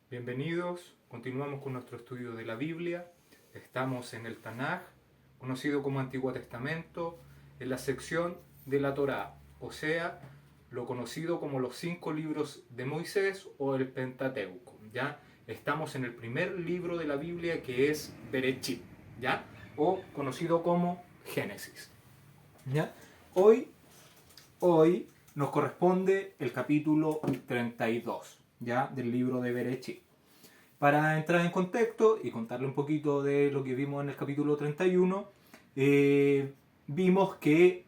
Bienvenidos, continuamos con nuestro estudio de la Biblia. Estamos en el Tanaj, conocido como Antiguo Testamento, en la sección de la Torá, o sea, lo conocido como los 5 libros de Moisés o el Pentateuco. ¿Ya? Estamos en el primer libro de la Biblia, que es Bereshit, ¿ya? O conocido como Génesis. ¿Ya? Hoy nos corresponde el capítulo 32, ¿ya? Del libro de Bereshit. Para entrar en contexto y contarle un poquito de lo que vimos en el capítulo 31, vimos que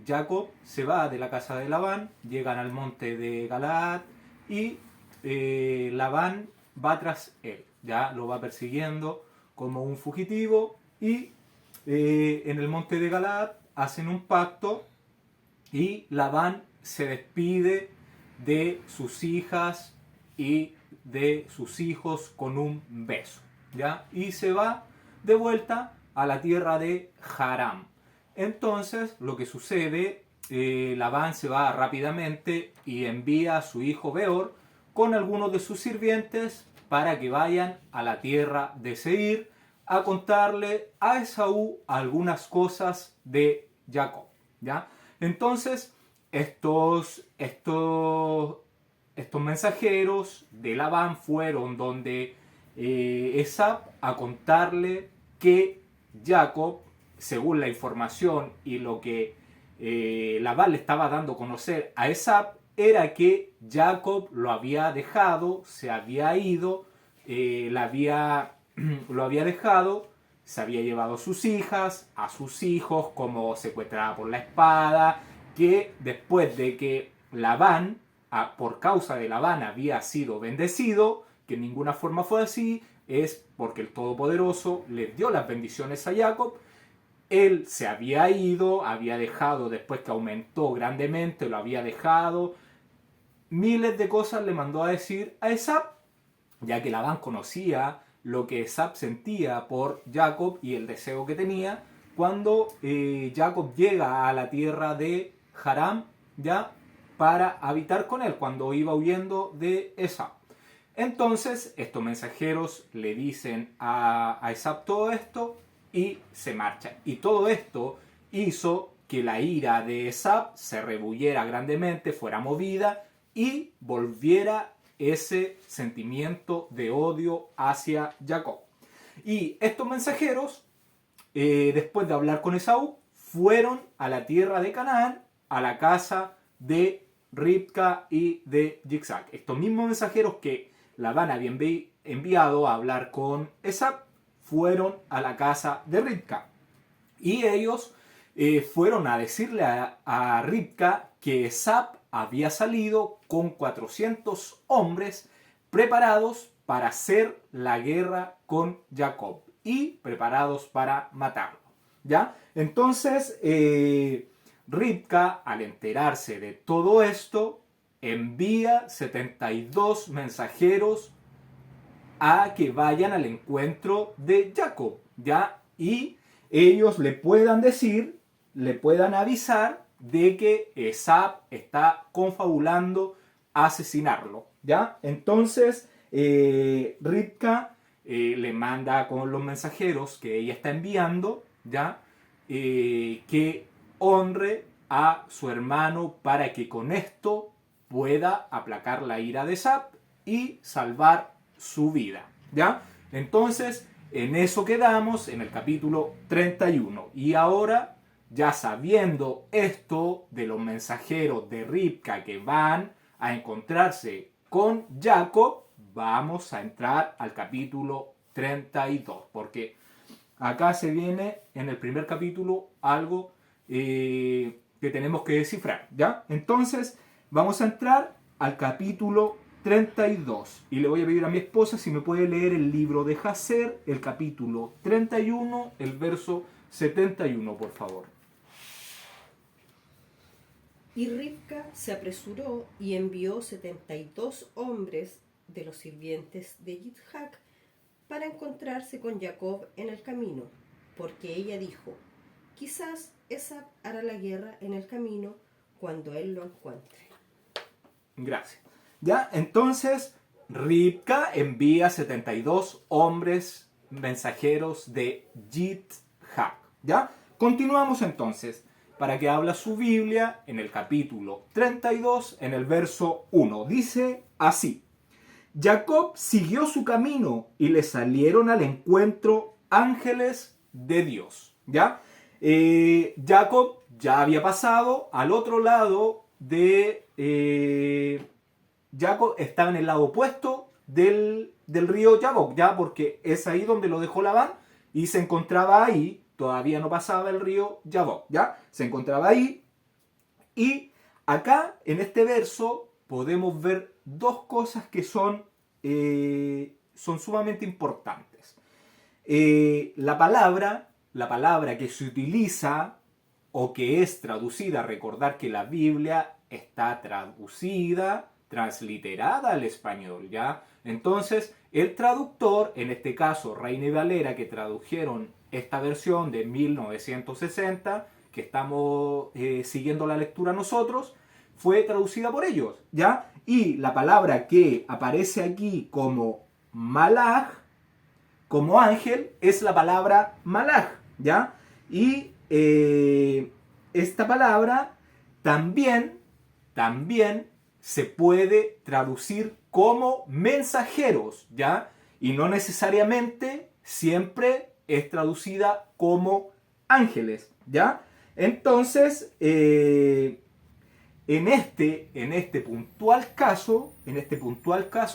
Jacob se va de la casa de Labán, llegan al monte de Galaad y Labán va tras él, ya lo va persiguiendo como un fugitivo y en el monte de Galaad hacen un pacto y Labán se despide de sus hijas y de sus hijos con un beso, ¿ya? Y se va de vuelta a la tierra de Haram. Entonces, lo que sucede, Labán se va rápidamente y envía a su hijo Beor con algunos de sus sirvientes para que vayan a la tierra de Seir a contarle a Esaú algunas cosas de Jacob, ¿ya? Entonces, estos mensajeros de Labán fueron donde Esab a contarle que Jacob, según la información y lo que Labán le estaba dando a conocer a Esab, era que Jacob lo había dejado, se había ido, lo había dejado, se había llevado a sus hijas, a sus hijos, como secuestrada por la espada, que después de que Labán, por causa de Labán, había sido bendecido, que en ninguna forma fue así, es porque el Todopoderoso le dio las bendiciones a Jacob. Él se había ido, había dejado, después que aumentó grandemente, lo había dejado. Miles de cosas le mandó a decir a Esab, ya que Labán conocía lo que Esab sentía por Jacob y el deseo que tenía. Cuando Jacob llega a la tierra de Haram, ya para habitar con él, cuando iba huyendo de Esab. Entonces, estos mensajeros le dicen a Esab todo esto y se marcha. Y todo esto hizo que la ira de Esab se rebulliera grandemente, fuera movida y volviera ese sentimiento de odio hacia Jacob. Y estos mensajeros, después de hablar con Esaú, fueron a la tierra de Canaán, a la casa de Ribca y de Yitzhak. Estos mismos mensajeros que Labán había enviado a hablar con Esab fueron a la casa de Ribca. Y ellos fueron a decirle a Ribca que Esab había salido con 400 hombres preparados para hacer la guerra con Jacob y preparados para matarlo, ¿ya? Entonces, Ribca, al enterarse de todo esto, envía 72 mensajeros a que vayan al encuentro de Jacob, ¿ya? Y ellos le puedan decir, le puedan avisar de que Esab está confabulando asesinarlo, ¿ya? Entonces, Ribka le manda con los mensajeros que ella está enviando, ¿ya? Que honre a su hermano para que con esto pueda aplacar la ira de Esab y salvar su vida, ¿ya? Entonces, en eso quedamos en el capítulo 31. Y ahora, ya sabiendo esto de los mensajeros de Ribca que van a encontrarse con Jacob, vamos a entrar al capítulo 32. Porque acá se viene en el primer capítulo algo que tenemos que descifrar, ¿ya? Entonces, vamos a entrar al capítulo 32. Y le voy a pedir a mi esposa si me puede leer el libro de Jacer, el capítulo 31, el verso 71, por favor. Y Ribca se apresuró y envió 72 hombres de los sirvientes de Yitzhak para encontrarse con Jacob en el camino, porque ella dijo: quizás Esab hará la guerra en el camino cuando él lo encuentre. Gracias. ¿Ya? Entonces, Rivka envía 72 hombres mensajeros de Yitzhak. ¿Ya? Continuamos entonces. Para que habla su Biblia en el capítulo 32, en el verso 1. Dice así. Jacob siguió su camino y le salieron al encuentro ángeles de Dios. ¿Ya? Jacob ya había pasado al otro lado de... Jacob estaba en el lado opuesto del río Jaboc, ¿ya? Porque es ahí donde lo dejó Labán y se encontraba ahí, todavía no pasaba el río Jaboc, ¿ya? Se encontraba ahí y acá en este verso podemos ver dos cosas que son sumamente importantes. La palabra que se utiliza o que es traducida, recordar que la Biblia está traducida, transliterada al español, ¿ya? Entonces, el traductor, en este caso Reina y Valera, que tradujeron esta versión de 1960, que estamos siguiendo la lectura nosotros, fue traducida por ellos, ¿ya? Y la palabra que aparece aquí como malaj, como ángel, es la palabra malaj, ¿ya? Y esta palabra también se puede traducir como mensajeros, ¿ya? Y no necesariamente siempre es traducida como ángeles, ¿ya? Entonces, en este puntual caso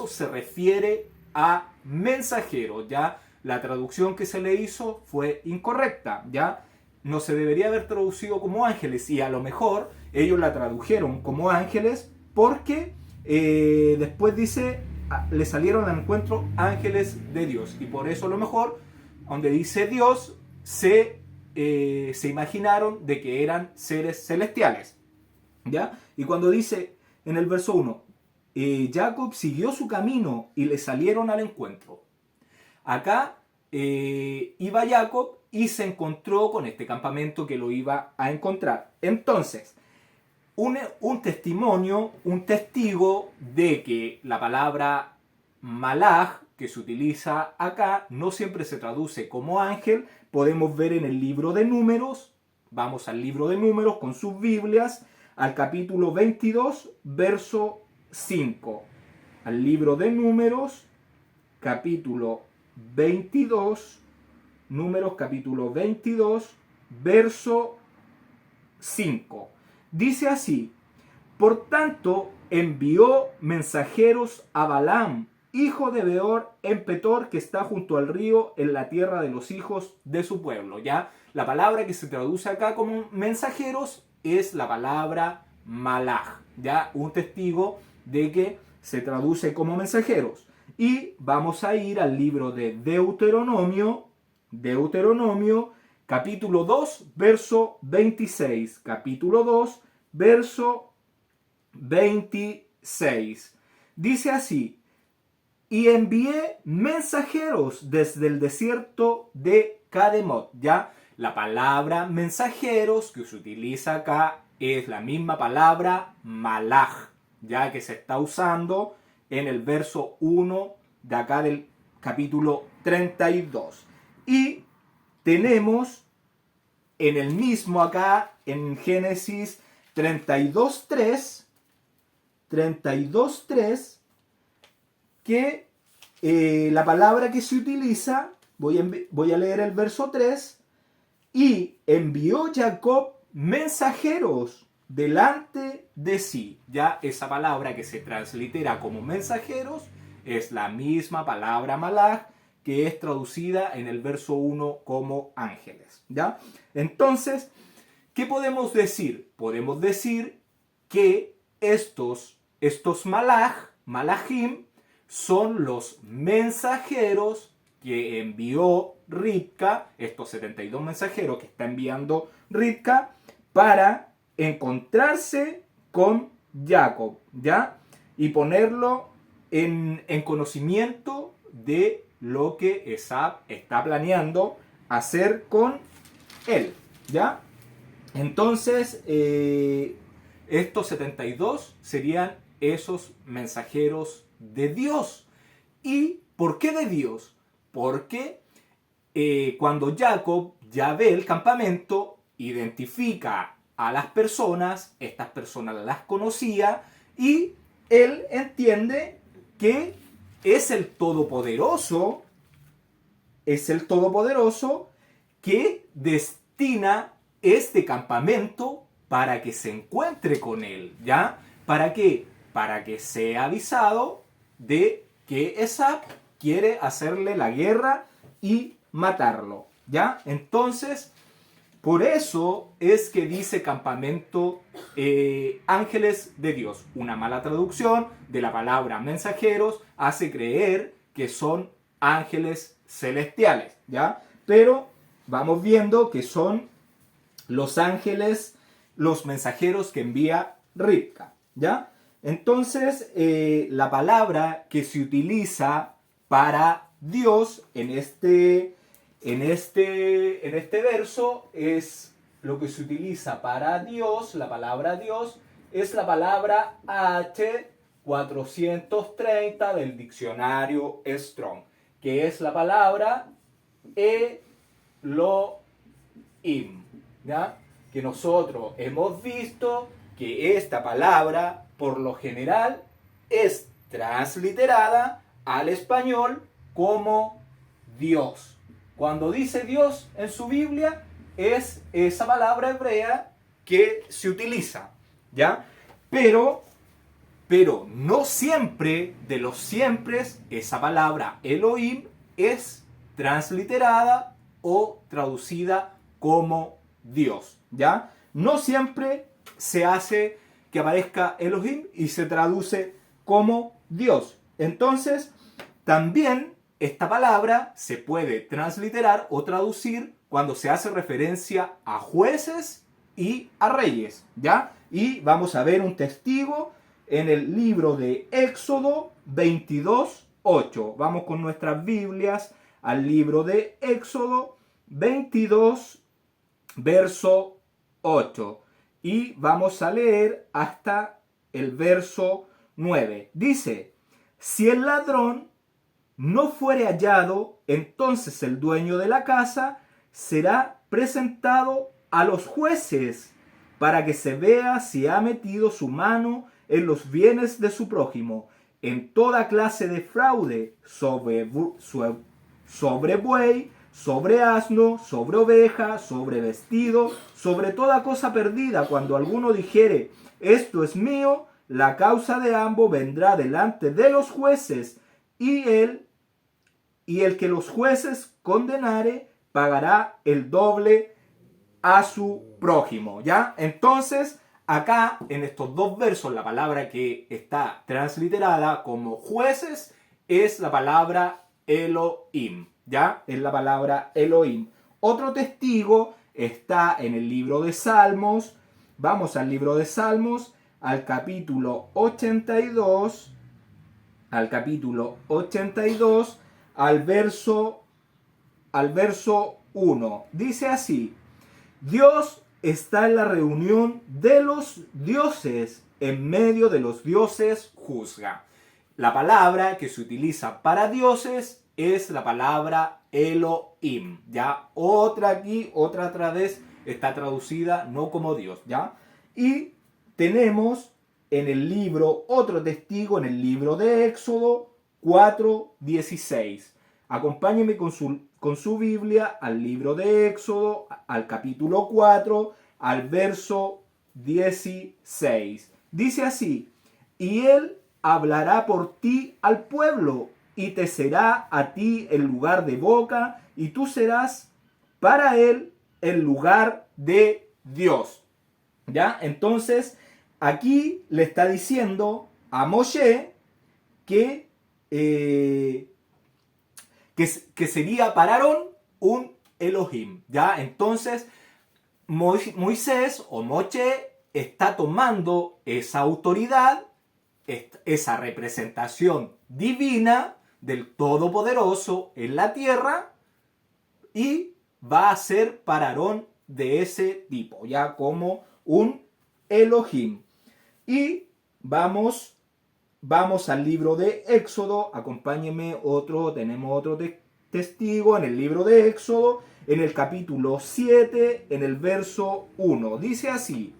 se refiere a mensajeros, ¿ya? La traducción que se le hizo fue incorrecta, ¿ya? No se debería haber traducido como ángeles y a lo mejor ellos la tradujeron como ángeles porque después dice, le salieron al encuentro ángeles de Dios. Y por eso a lo mejor, donde dice Dios, se imaginaron de que eran seres celestiales. ¿Ya? Y cuando dice en el verso 1, Jacob siguió su camino y le salieron al encuentro. Acá iba Jacob y se encontró con este campamento que lo iba a encontrar. Entonces, un testimonio, un testigo de que la palabra malaj que se utiliza acá no siempre se traduce como ángel, podemos ver en el libro de Números. Vamos al libro de Números con sus Biblias, al capítulo 22, verso 5. Al libro de Números, capítulo 22, Números capítulo 22, verso 5. Dice así: por tanto, envió mensajeros a Balaam, hijo de Beor, en Petor, que está junto al río, en la tierra de los hijos de su pueblo. ¿Ya? La palabra que se traduce acá como mensajeros es la palabra malaj, ¿ya? Un testigo de que se traduce como mensajeros. Y vamos a ir al libro de Deuteronomio, capítulo 2, verso 26. Capítulo 2, verso 26. Dice así: y envié mensajeros desde el desierto de Cademot. Ya, la palabra mensajeros que se utiliza acá es la misma palabra malaj, ya que se está usando en el verso 1 de acá del capítulo 32. Y tenemos en el mismo acá, en Génesis 32.3, que la palabra que se utiliza, voy a leer el verso 3, y envió Jacob mensajeros delante de sí. Ya esa palabra que se translitera como mensajeros es la misma palabra malaj que es traducida en el verso 1 como ángeles. ¿Ya? Entonces, ¿qué podemos decir? Podemos decir que estos malajim, son los mensajeros que envió Rivka, estos 72 mensajeros que está enviando Rivka, para encontrarse con Jacob, ¿ya? Y ponerlo en conocimiento de lo que Esab está planeando hacer con él, ¿ya? Entonces, estos 72 serían esos mensajeros de Dios. ¿Y por qué de Dios? Porque cuando Jacob ya ve el campamento, identifica a las personas, estas personas las conocía y él entiende que es el Todopoderoso que destina este campamento para que se encuentre con él, ¿ya? ¿Para qué? Para que sea avisado de que Esab quiere hacerle la guerra y matarlo, ¿ya? Entonces, por eso es que dice campamento ángeles de Dios. Una mala traducción de la palabra mensajeros hace creer que son ángeles celestiales, ¿ya? Pero vamos viendo que son los ángeles, los mensajeros que envía Rivka, ¿ya? Entonces, la palabra que se utiliza para Dios en este verso es lo que se utiliza para Dios, la palabra Dios, es la palabra H430 del diccionario Strong, que es la palabra Elohim, ¿ya? Que nosotros hemos visto que esta palabra, por lo general, es transliterada al español como Dios. Cuando dice Dios en su Biblia, es esa palabra hebrea que se utiliza, ¿ya? Pero no siempre, de los siempre, esa palabra Elohim es transliterada o traducida como Dios, ¿ya? No siempre se hace que aparezca Elohim y se traduce como Dios. Entonces, también esta palabra se puede transliterar o traducir cuando se hace referencia a jueces y a reyes, ¿ya? Y vamos a ver un testigo en el libro de Éxodo 22:8. Vamos con nuestras Biblias al libro de Éxodo 22, verso 8. Y vamos a leer hasta el verso 9. Dice: si el ladrón no fuere hallado, entonces el dueño de la casa será presentado a los jueces para que se vea si ha metido su mano en los bienes de su prójimo, en toda clase de fraude, sobre buey, sobre asno, sobre oveja, sobre vestido, sobre toda cosa perdida. Cuando alguno dijere, esto es mío, la causa de ambos vendrá delante de los jueces, y el que los jueces condenare pagará el doble a su prójimo, ¿ya? Entonces, acá en estos dos versos, la palabra que está transliterada como jueces es la palabra Elohim, ¿ya? Es la palabra Elohim. Otro testigo está en el libro de Salmos. Vamos al libro de Salmos, al capítulo 82, al verso 1. Dice así: Dios está en la reunión de los dioses, en medio de los dioses juzga. La palabra que se utiliza para dioses es la palabra Elohim, ¿ya? Otra vez está traducida no como Dios, ¿ya? Y tenemos en el libro, otro testigo en el libro de Éxodo 4:16. Acompáñenme con su Biblia al libro de Éxodo, al capítulo 4, al verso 16. Dice así: y él hablará por ti al pueblo, y te será a ti el lugar de boca, y tú serás para él el lugar de Dios. ¿Ya? Entonces, aquí le está diciendo a Moshe que sería para Aarón un Elohim, ¿ya? Entonces, Moisés o Moshe está tomando esa autoridad, esa representación divina del Todopoderoso en la tierra, y va a ser para Aarón de ese tipo, ya como un Elohim. Y vamos vamos al libro de Éxodo, acompáñenme, tenemos otro testigo en el libro de Éxodo, en el capítulo 7, en el verso 1. Dice así: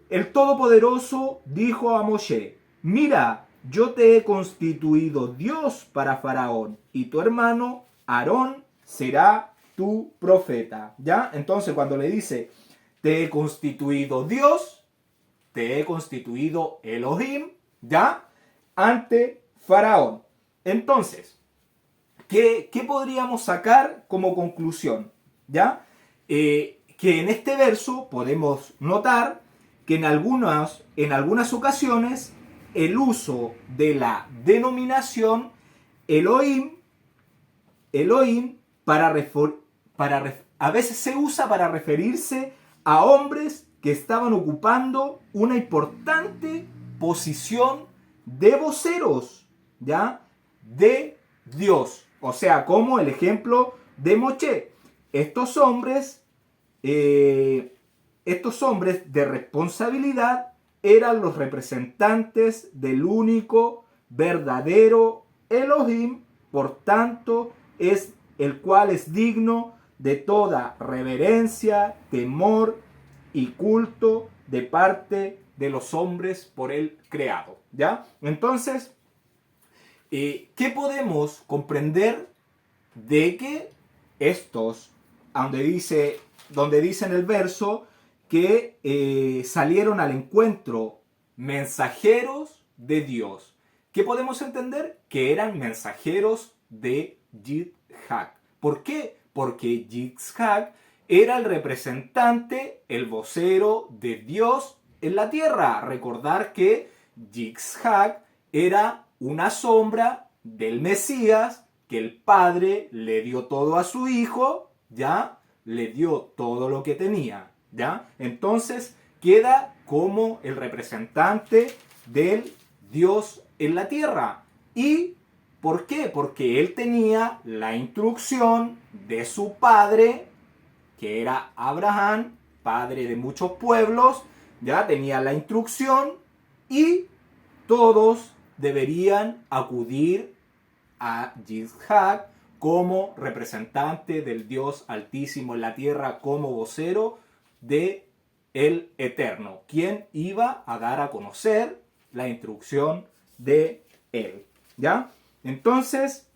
el Todopoderoso dijo a Moshe: mira, yo te he constituido Dios para Faraón, y tu hermano Aarón será tu profeta. ¿Ya? Entonces, cuando le dice, te he constituido Dios, te he constituido Elohim, ¿ya? Ante Faraón. Entonces, ¿qué podríamos sacar como conclusión? ¿Ya? Que en este verso podemos notar que en algunas ocasiones el uso de la denominación Elohim a veces se usa para referirse a hombres que estaban ocupando una importante posición de voceros, ¿ya? De Dios. O sea, como el ejemplo de Moshe. Estos hombres de responsabilidad eran los representantes del único verdadero Elohim, por tanto, es el cual es digno de toda reverencia, temor y culto de parte de los hombres por él creado. ¿Ya? Entonces, ¿qué podemos comprender de que estos, donde dice en el verso que salieron al encuentro mensajeros de Dios? ¿Qué podemos entender? Que eran mensajeros de Yitzhak. ¿Por qué? Porque Yitzhak era el representante, el vocero de Dios en la tierra. Recordar que Yitzhak era una sombra del Mesías, que el Padre le dio todo a su Hijo, ¿ya? Le dio todo lo que tenía, ¿ya? Entonces queda como el representante del Dios en la tierra. ¿Y por qué? Porque él tenía la instrucción de su padre, que era Abraham, padre de muchos pueblos, ya tenía la instrucción y todos deberían acudir a Yitzhak como representante del Dios Altísimo en la tierra, como vocero de el Eterno, quien iba a dar a conocer la instrucción de él. ¿Ya? Entonces,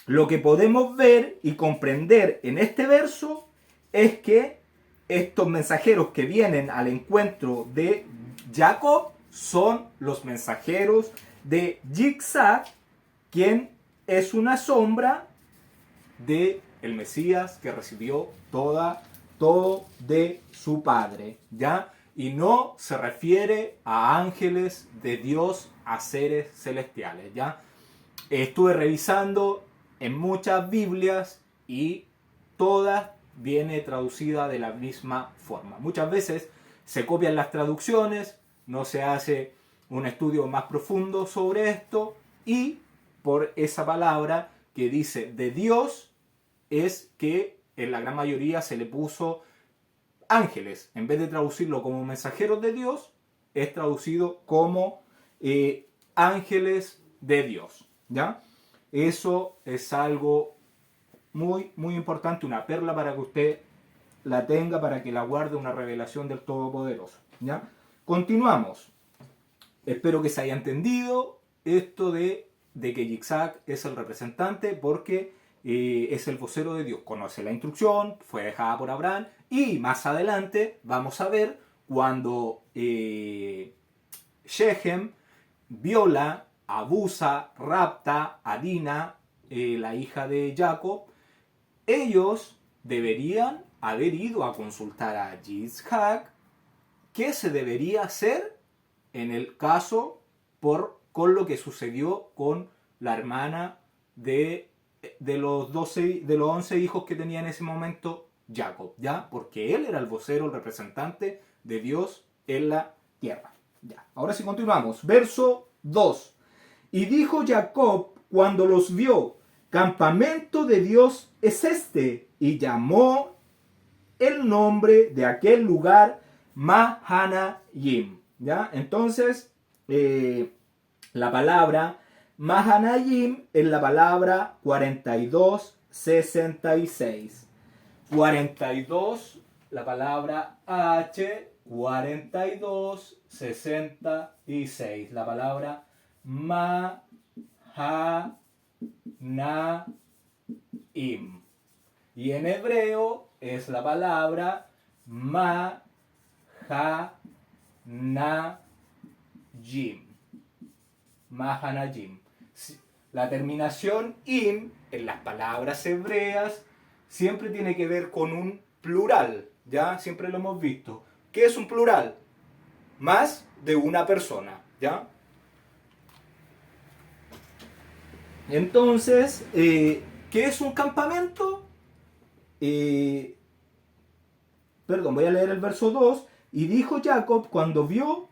lo que podemos ver y comprender en este verso es que estos mensajeros que vienen al encuentro de Jacob son los mensajeros de Yitzhak, quien es una sombra de el Mesías que recibió todo de su Padre, ¿ya? Y no se refiere a ángeles de Dios, a seres celestiales, ¿ya? Estuve revisando en muchas Biblias y todas viene traducida de la misma forma. Muchas veces se copian las traducciones, no se hace un estudio más profundo sobre esto y por esa palabra que dice de Dios es que en la gran mayoría se le puso ángeles. En vez de traducirlo como mensajeros de Dios, es traducido como ángeles de Dios. ¿Ya? Eso es algo muy, muy importante, una perla para que usted la tenga, para que la guarde, una revelación del Todopoderoso. ¿Ya? Continuamos. Espero que se haya entendido esto de que Yitzhak es el representante porque es el vocero de Dios. Conoce la instrucción, fue dejada por Abraham y más adelante vamos a ver cuando Shechem viola, abusa, rapta a Dina, la hija de Jacob. Ellos deberían haber ido a consultar a Yitzhak qué se debería hacer en el caso con lo que sucedió con la hermana de los 11 hijos que tenía en ese momento Jacob, ¿ya? Porque él era el vocero, el representante de Dios en la tierra. Ya. Ahora sí continuamos. Verso 2. Y dijo Jacob cuando los vio: campamento de Dios es este. Y llamó el nombre de aquel lugar Mahanayim. ¿Ya? Entonces, La palabra Mahanayim es la palabra 4266. 42, la palabra H, 4266. La palabra Mahanaim. Y en hebreo es la palabra Mahanajim. Mahanajim. La terminación im en las palabras hebreas siempre tiene que ver con un plural, ¿ya? Siempre lo hemos visto. ¿Qué es un plural? Más de una persona, ¿ya? Entonces, ¿qué es un campamento? Voy a leer el verso 2. Y dijo Jacob cuando vio,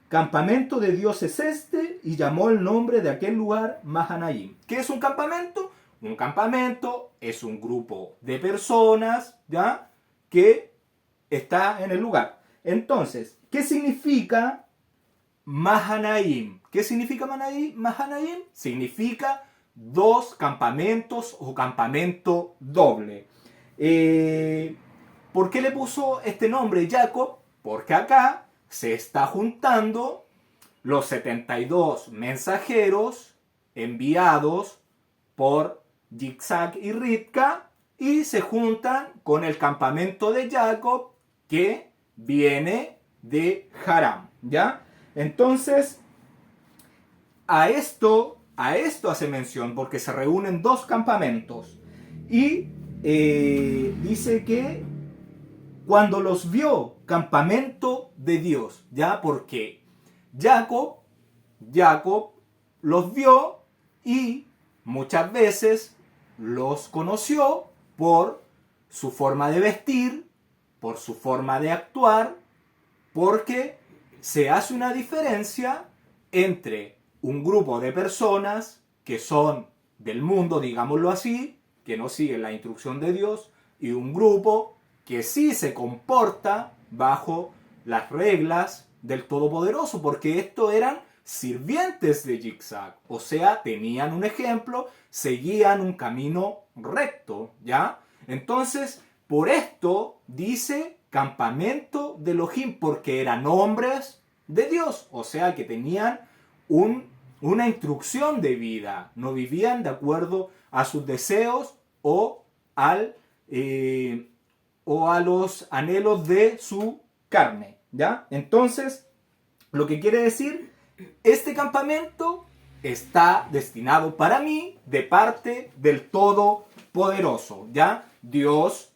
campamento de Dios es este, y llamó el nombre de aquel lugar Mahanaim. ¿Qué es un campamento? Un campamento es un grupo de personas, ¿ya? Que está en el lugar. Entonces, ¿qué significa Mahanaim? ¿Qué significa Mahanaim? Significa dos campamentos o campamento doble. ¿Por qué le puso este nombre Jacob? Porque acá se está juntando los 72 mensajeros enviados por Yitzhak y Rivka y se juntan con el campamento de Jacob que viene de Haram, ¿ya? Entonces, a esto hace mención porque se reúnen dos campamentos y dice que cuando los vio, campamento de Dios, ¿ya? Porque Jacob los vio y muchas veces los conoció por su forma de vestir, por su forma de actuar, porque se hace una diferencia entre un grupo de personas que son del mundo, digámoslo así, que no siguen la instrucción de Dios, y un grupo que sí se comporta bajo las reglas del Todopoderoso, porque estos eran sirvientes de Yitzhak, o sea, tenían un ejemplo, seguían un camino recto, ¿ya? Entonces, por esto dice campamento de Elohim, porque eran hombres de Dios, o sea, que tenían una instrucción de vida, no vivían de acuerdo a sus deseos o a los anhelos de su carne, ¿ya? Entonces, lo que quiere decir, este campamento está destinado para mí de parte del Todopoderoso, ¿ya? Dios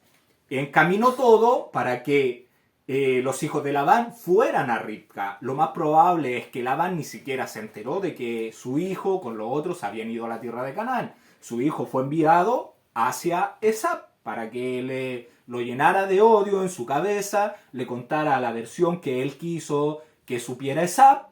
encaminó todo para que los hijos de Labán fueran a Rivka. Lo más probable es que Labán ni siquiera se enteró de que su hijo con los otros habían ido a la tierra de Canaán. Su hijo fue enviado hacia Esap para que lo llenara de odio en su cabeza, le contara la versión que él quiso que supiera Esap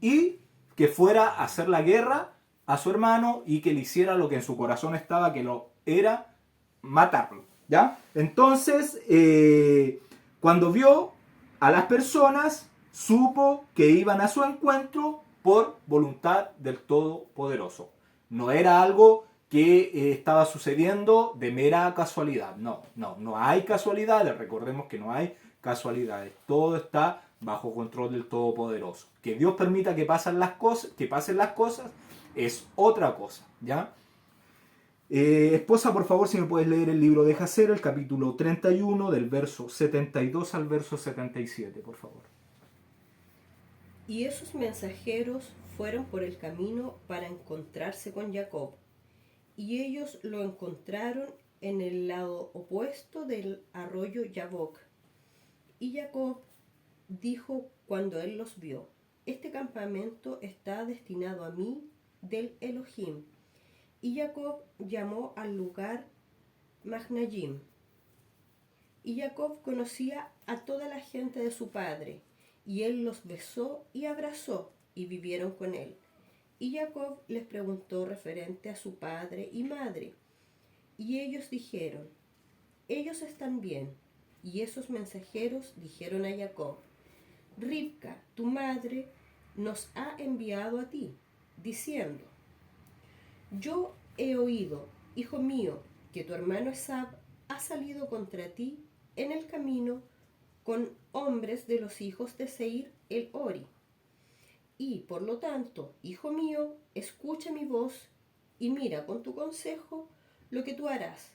y que fuera a hacer la guerra a su hermano y que le hiciera lo que en su corazón estaba, que lo era matarlo, ¿ya? Entonces, cuando vio a las personas, supo que iban a su encuentro por voluntad del Todopoderoso. No era algo que estaba sucediendo de mera casualidad. No hay casualidades. Recordemos que no hay casualidades. Todo está bajo control del Todopoderoso. Que Dios permita que pasen las cosas es otra cosa, ¿ya? Esposa, por favor, si me puedes leer el libro de Jacer, el capítulo 31, del verso 72 al verso 77, por favor. Y esos mensajeros fueron por el camino para encontrarse con Jacob, y ellos lo encontraron en el lado opuesto del arroyo Yabok. Y Jacob dijo cuando él los vio: este campamento está destinado a mí del Elohim. Y Jacob llamó al lugar Mahnayim. Y Jacob conocía a toda la gente de su padre, y él los besó y abrazó, y vivieron con él. Y Jacob les preguntó referente a su padre y madre, y ellos dijeron: ellos están bien. Y esos mensajeros dijeron a Jacob: Rivka, tu madre, nos ha enviado a ti, diciendo: yo he oído, hijo mío, que tu hermano Esab ha salido contra ti en el camino con hombres de los hijos de Seir el Hori. Y por lo tanto, hijo mío, escucha mi voz y mira con tu consejo lo que tú harás.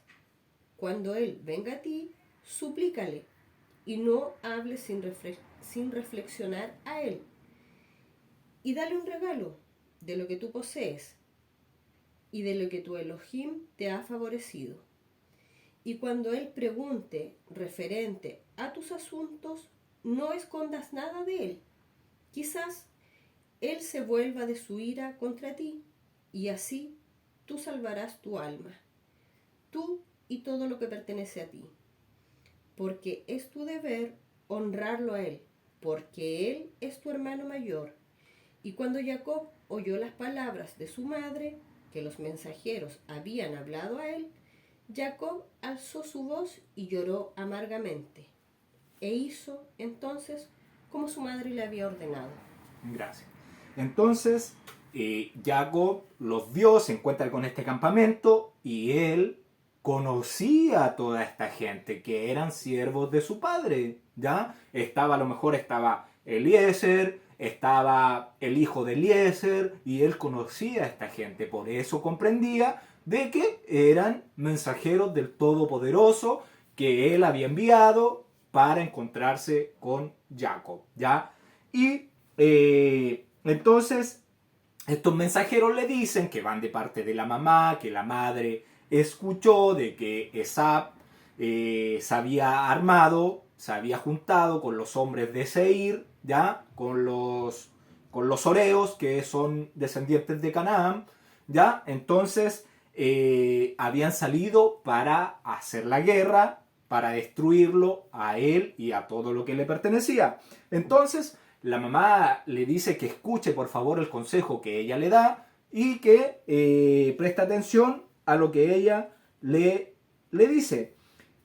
Cuando él venga a ti, suplícale y no hables sin reflexionar a él. Y dale un regalo de lo que tú posees y de lo que tu Elohim te ha favorecido. Y cuando él pregunte referente a tus asuntos, no escondas nada de él. Quizás él se vuelva de su ira contra ti, y así tú salvarás tu alma, tú y todo lo que pertenece a ti. Porque es tu deber honrarlo a él, porque él es tu hermano mayor. Y cuando Jacob oyó las palabras de su madre, que los mensajeros habían hablado a él, Jacob alzó su voz y lloró amargamente, e hizo entonces como su madre le había ordenado. Gracias. Entonces, Jacob los vio, se encuentra con este campamento y él conocía a toda esta gente que eran siervos de su padre, ¿ya? A lo mejor estaba Eliezer, estaba el hijo de Eliezer, y él conocía a esta gente, por eso comprendía de que eran mensajeros del Todopoderoso que él había enviado para encontrarse con Jacob, ¿ya? Y entonces estos mensajeros le dicen que van de parte de la mamá, que la madre escuchó de que Esab se había armado, se había juntado con los hombres de Seir, ¿ya? Con los horeos, que son descendientes de Canaán, ¿ya? Entonces habían salido para hacer la guerra, para destruirlo a él y a todo lo que le pertenecía. Entonces la mamá le dice que escuche por favor el consejo que ella le da y que preste atención a lo que ella le dice.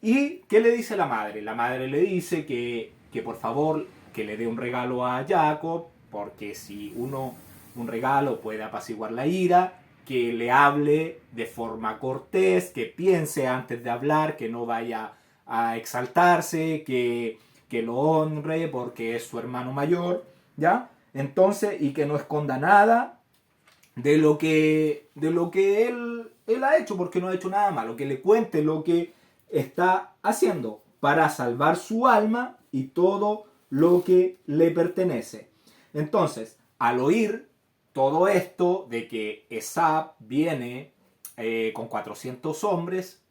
¿Y qué le dice la madre? La madre le dice que por favor que le dé un regalo a Jacob, porque si un regalo puede apaciguar la ira, que le hable de forma cortés, que piense antes de hablar, que no vaya a exaltarse, que lo honre porque es su hermano mayor, ¿ya? Entonces, y que no esconda nada de lo que él ha hecho, porque no ha hecho nada malo, que le cuente lo que está haciendo para salvar su alma y todo lo que le pertenece. Entonces, al oír todo esto de que Esab viene con 400 hombres,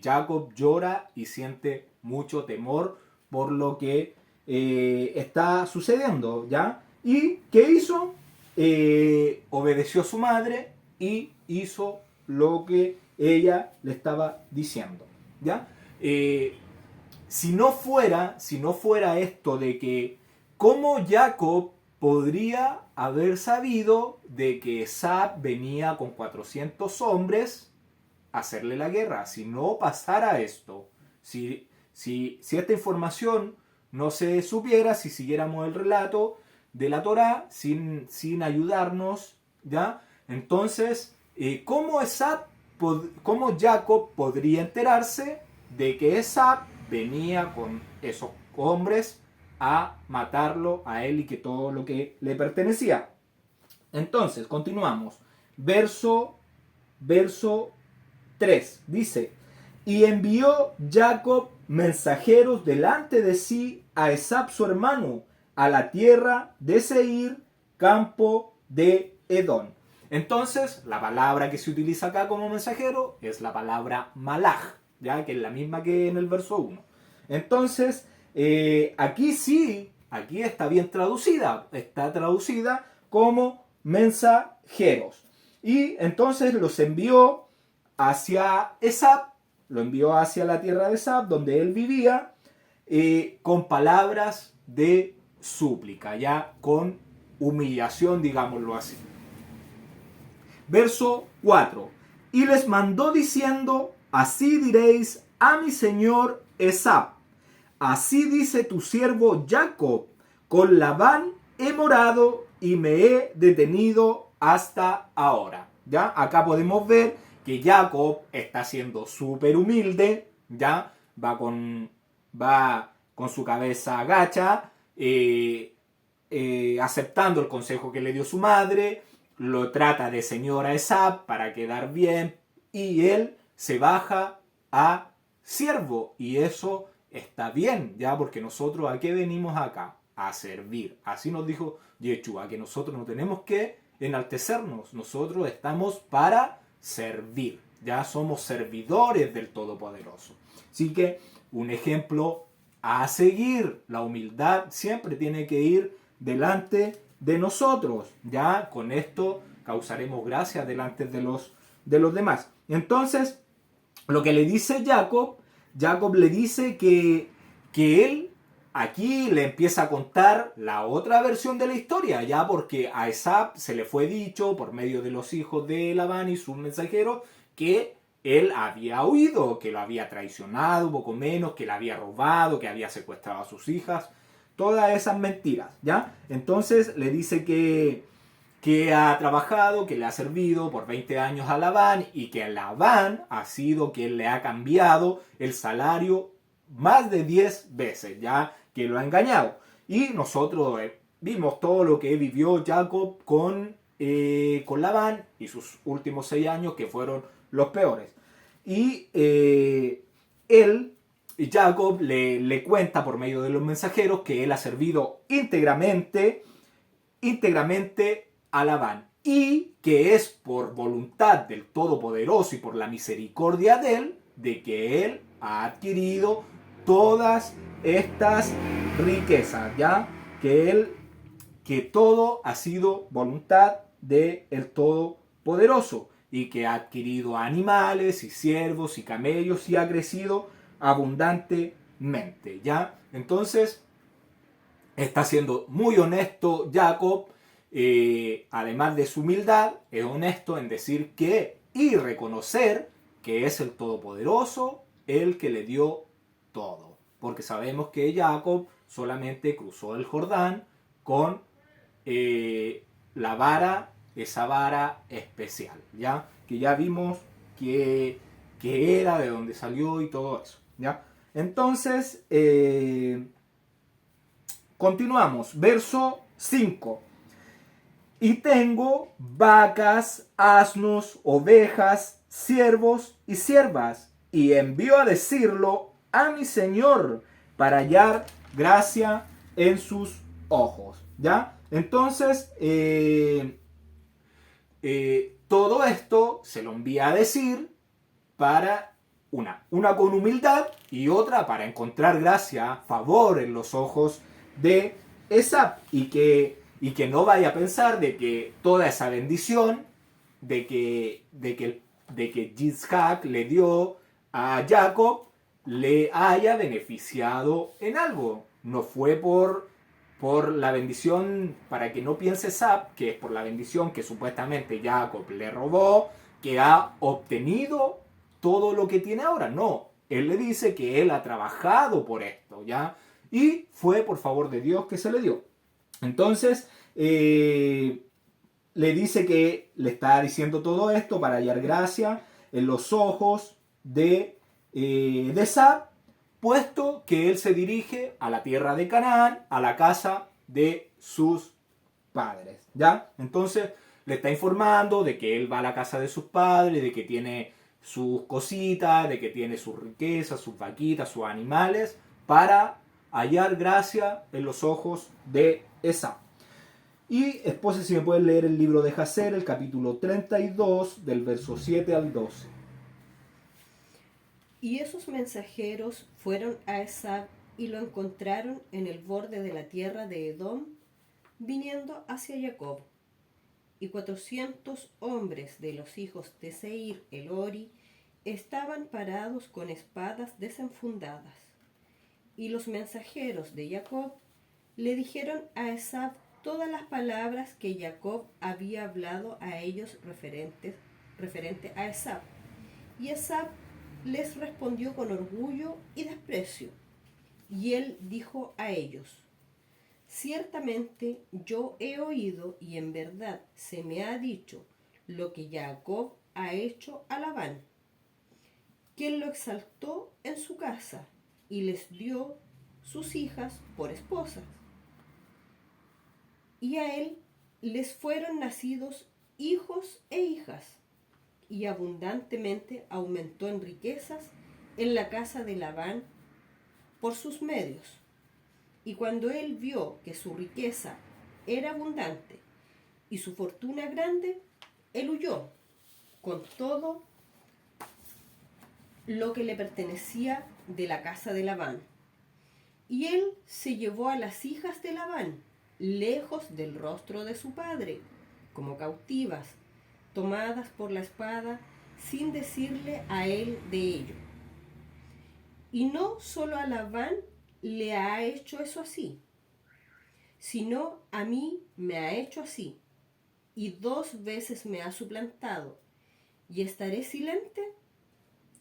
Jacob llora y siente mucho temor por lo que está sucediendo, ¿ya? ¿Y qué hizo? Obedeció a su madre y hizo lo que ella le estaba diciendo, ¿ya? Si no fuera esto de que cómo Jacob podría haber sabido de que Esab venía con 400 hombres a hacerle la guerra, si no pasara esto, si esta información no se supiera, si siguiéramos el relato de la Torá sin ayudarnos, ¿ya? Entonces, ¿cómo Jacob podría enterarse de que Esab venía con esos hombres a matarlo a él y que todo lo que le pertenecía? Entonces, continuamos. Verso 3 dice: y envió Jacob mensajeros delante de sí a Esab su hermano, a la tierra de Seir, campo de Edom. Entonces, la palabra que se utiliza acá como mensajero es la palabra malach, ya que es la misma que en el verso 1. Entonces, aquí está bien traducida, está traducida como mensajeros. Y entonces los envió hacia Esab, lo envió hacia la tierra de Esab, donde él vivía, con palabras de súplica, ya con humillación, digámoslo así. Verso 4. Y les mandó diciendo: así diréis a mi señor Esab: así dice tu siervo Jacob, con Labán he morado y me he detenido hasta ahora. ¿Ya? Acá podemos ver que Jacob está siendo súper humilde, ¿ya? Va con su cabeza agacha, aceptando el consejo que le dio su madre, lo trata de señor a Esab para quedar bien, y él se baja a siervo, y eso está bien, ¿ya? Porque nosotros ¿a qué venimos acá? A servir. Así nos dijo Yeshua, que nosotros no tenemos que enaltecernos, nosotros estamos para servir, ya somos servidores del Todopoderoso. Así que un ejemplo a seguir, la humildad siempre tiene que ir delante de nosotros, ya con esto causaremos gracia delante de los demás. Entonces, lo que le dice Jacob le dice que él aquí le empieza a contar la otra versión de la historia, ya porque a Esab se le fue dicho por medio de los hijos de Labán y sus mensajeros que él había huido, que lo había traicionado, poco menos, que le había robado, que había secuestrado a sus hijas, todas esas mentiras, ¿ya? Entonces le dice que ha trabajado, que le ha servido por 20 años a Labán y que Labán ha sido quien le ha cambiado el salario más de 10 veces, ya que lo ha engañado. Y nosotros vimos todo lo que vivió Jacob con Labán y sus últimos 6 años que fueron los peores. Y Jacob le cuenta por medio de los mensajeros que él ha servido íntegramente a Labán y que es por voluntad del Todopoderoso y por la misericordia de él, de que él ha adquirido todas estas riquezas, ¿ya? Que todo ha sido voluntad del Todopoderoso y que ha adquirido animales y siervos y camellos y ha crecido abundantemente, ¿ya? Entonces, está siendo muy honesto Jacob, además de su humildad, es honesto en decir que y reconocer que es el Todopoderoso el que le dio todo. Porque sabemos que Jacob solamente cruzó el Jordán con la vara, esa vara especial, ¿ya? Que ya vimos que era, de dónde salió y todo eso, ¿ya? Entonces, continuamos, verso 5. Y tengo vacas, asnos, ovejas, siervos y siervas, y envío a decirlo a mi señor para hallar gracia en sus ojos. ¿Ya? Entonces, todo esto se lo envía a decir para una con humildad y otra para encontrar gracia, favor en los ojos de Esab, y que no vaya a pensar de que toda esa bendición de que Yitzhak le dio a Jacob le haya beneficiado en algo. No fue por la bendición, para que no piense Esab, que es por la bendición que supuestamente Jacob le robó, que ha obtenido todo lo que tiene ahora. No, él le dice que él ha trabajado por esto, ¿ya? Y fue por favor de Dios que se le dio. Entonces, le dice que le está diciendo todo esto para hallar gracia en los ojos de Esab, puesto que él se dirige a la tierra de Canaán, a la casa de sus padres, ¿ya? Entonces, le está informando de que él va a la casa de sus padres, de que tiene sus cositas, de que tiene sus riquezas, sus vaquitas, sus animales, para hallar gracia en los ojos de Esab. Y esposa, si me pueden leer el libro de Jacer, el capítulo 32, del verso 7 al 12. Y esos mensajeros fueron a Esab y lo encontraron en el borde de la tierra de Edom, viniendo hacia Jacob. Y 400 hombres de los hijos de Seir el Hori estaban parados con espadas desenfundadas. Y los mensajeros de Jacob le dijeron a Esab todas las palabras que Jacob había hablado a ellos referente a Esab. Y Esab les respondió con orgullo y desprecio. Y él dijo a ellos: ciertamente yo he oído y en verdad se me ha dicho lo que Jacob ha hecho a Labán, quien lo exaltó en su casa y les dio sus hijas por esposas. Y a él les fueron nacidos hijos e hijas, y abundantemente aumentó en riquezas en la casa de Labán por sus medios. Y cuando él vio que su riqueza era abundante y su fortuna grande, él huyó con todo lo que le pertenecía de la casa de Labán. Y él se llevó a las hijas de Labán, lejos del rostro de su padre, como cautivas, tomadas por la espada, sin decirle a él de ello. Y no solo a Labán le ha hecho eso así, sino a mí me ha hecho así, y 2 veces me ha suplantado, y estaré silente.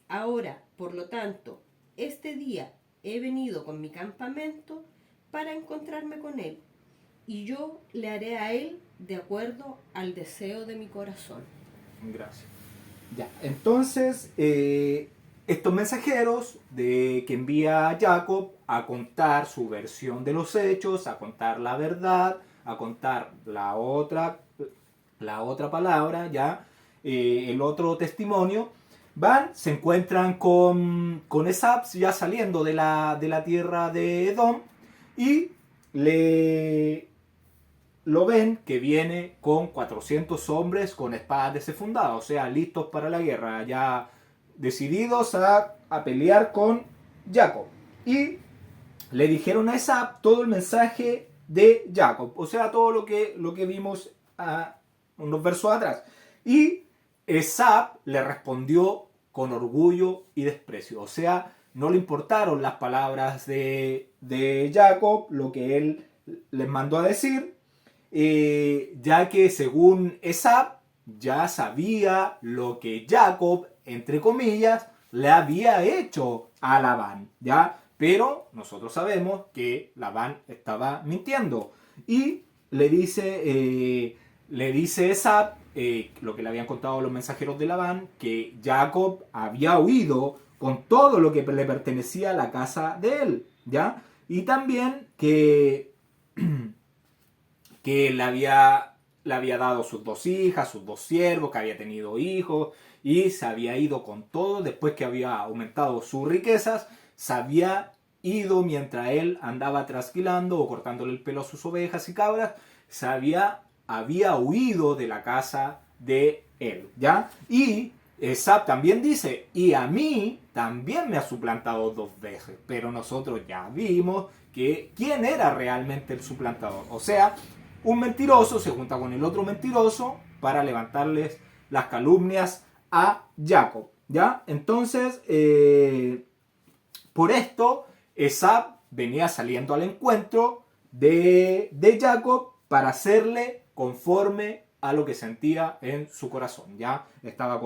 Ahora, por lo tanto, este día he venido con mi campamento para encontrarme con él, y yo le haré a él de acuerdo al deseo de mi corazón. Gracias. Ya, entonces, estos mensajeros que envía Jacob a contar su versión de los hechos, a contar la verdad, a contar la otra palabra, ya, el otro testimonio, se encuentran con Esab ya saliendo de la tierra de Edom y lo ven que viene con 400 hombres con espadas desenfundadas, o sea, listos para la guerra, ya decididos a pelear con Jacob. Y le dijeron a Esab todo el mensaje de Jacob, o sea, todo lo que vimos unos versos atrás. Y Esab le respondió con orgullo y desprecio, o sea, no le importaron las palabras de Jacob, lo que él les mandó a decir, ya que según Esab ya sabía lo que Jacob, entre comillas, le había hecho a Labán, ¿ya? Pero nosotros sabemos que Labán estaba mintiendo y le dice Esab, lo que le habían contado los mensajeros de Labán, que Jacob había huido con todo lo que le pertenecía a la casa de él, ¿ya? Y también que le había dado sus 2 hijas, sus 2 siervos, que había tenido hijos, y se había ido con todo, después que había aumentado sus riquezas, se había ido mientras él andaba trasquilando o cortándole el pelo a sus ovejas y cabras, había huido de la casa de él, ¿ya? Y Esab también dice, y a mí también me ha suplantado 2 veces, pero nosotros ya vimos que quién era realmente el suplantador, o sea, un mentiroso se junta con el otro mentiroso para levantarles las calumnias a Jacob, ¿ya? Entonces, por esto, Esab venía saliendo al encuentro de Jacob para hacerle conforme a lo que sentía en su corazón, ¿ya? Estaba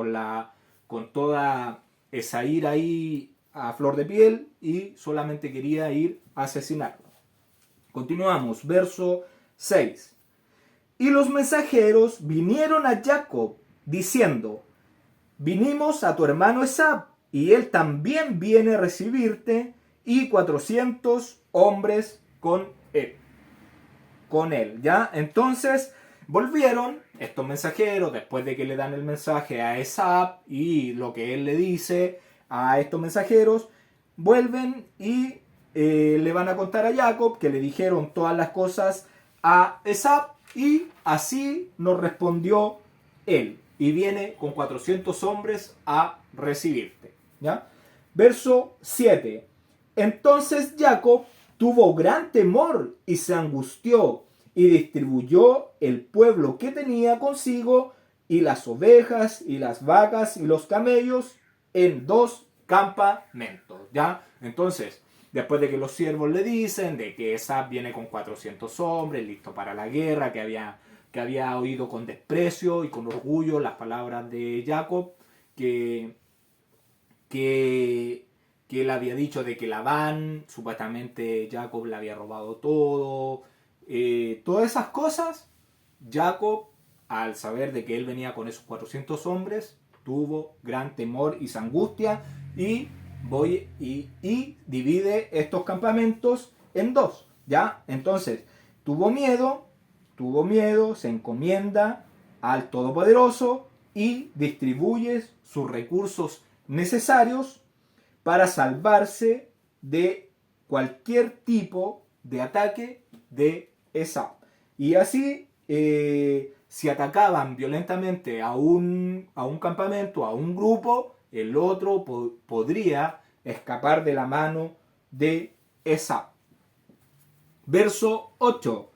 con toda esa ira ahí a flor de piel y solamente quería ir a asesinarlo. Continuamos, verso 6. Y los mensajeros vinieron a Jacob diciendo, vinimos a tu hermano Esab, y él también viene a recibirte, y 400 hombres con él, ¿ya? Entonces volvieron estos mensajeros, después de que le dan el mensaje a Esab y lo que él le dice a estos mensajeros, vuelven y le van a contar a Jacob que le dijeron todas las cosas a Esab, y así nos respondió él, y viene con 400 hombres a recibirte, ¿ya? Verso 7. Entonces Jacob tuvo gran temor y se angustió, y distribuyó el pueblo que tenía consigo, y las ovejas, y las vacas, y los camellos, en 2 campamentos, ¿ya? Entonces, después de que los siervos le dicen de que Esab viene con 400 hombres, listo para la guerra, que había oído con desprecio y con orgullo las palabras de Jacob, que él había dicho de que Labán, supuestamente Jacob le había robado todo, todas esas cosas, Jacob, al saber de que él venía con esos 400 hombres, tuvo gran temor y angustia y divide estos campamentos en dos, ¿ya? Entonces, tuvo miedo, se encomienda al Todopoderoso y distribuye sus recursos necesarios para salvarse de cualquier tipo de ataque de Esaú. Y así, si atacaban violentamente a un campamento, a un grupo, el otro podría escapar de la mano de Esaú. Verso 8.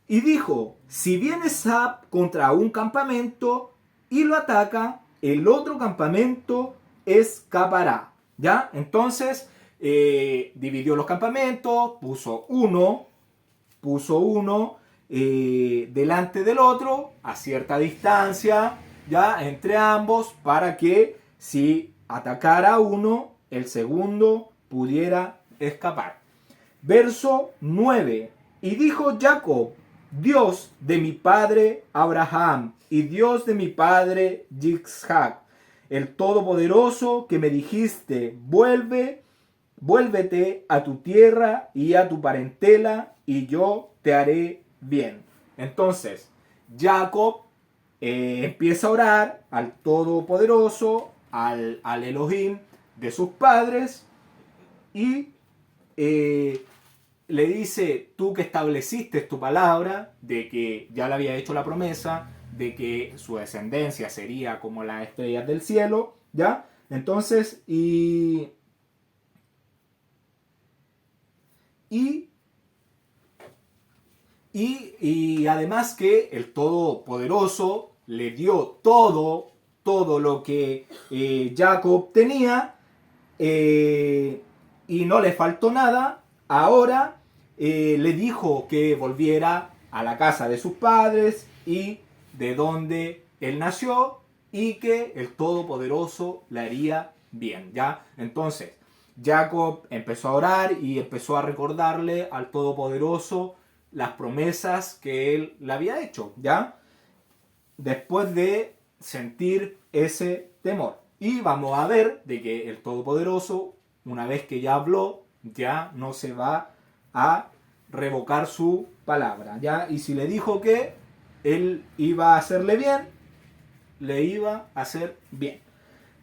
Y dijo, si viene Esaú contra un campamento y lo ataca, el otro campamento escapará. ¿Ya? Entonces, dividió los campamentos, puso uno delante del otro, a cierta distancia, ya, entre ambos, para que si atacara uno, el segundo pudiera escapar. Verso 9. Y dijo Jacob, Dios de mi padre Abraham y Dios de mi padre Yitzhak, el Todopoderoso que me dijiste, vuélvete a tu tierra y a tu parentela y yo te haré bien. Entonces, Jacob empieza a orar al Todopoderoso, al Elohim de sus padres y le dice, tú que estableciste tu palabra, de que ya le había hecho la promesa, de que su descendencia sería como las estrellas del cielo, ¿ya? Entonces, y además que el Todopoderoso le dio todo lo que Jacob tenía y no le faltó nada. Ahora le dijo que volviera a la casa de sus padres y de donde él nació y que el Todopoderoso le haría bien, ¿ya? Entonces, Jacob empezó a orar y empezó a recordarle al Todopoderoso las promesas que él le había hecho, ¿ya? Después de sentir ese temor. Y vamos a ver de que el Todopoderoso, una vez que ya habló, ya no se va a revocar su palabra, ¿ya? Y si le dijo que él iba a hacerle bien, le iba a hacer bien.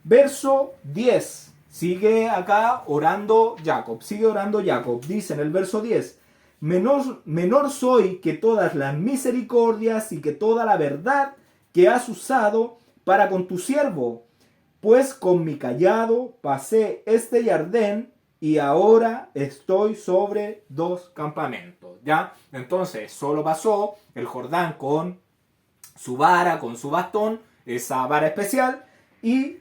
Verso 10. Sigue acá orando Jacob. Dice en el verso 10. Menor soy que todas las misericordias y que toda la verdad que has usado para con tu siervo. Pues con mi cayado pasé este Jardín y ahora estoy sobre 2 campamentos. ¿Ya? Entonces solo pasó el Jordán con su vara, con su bastón, esa vara especial, y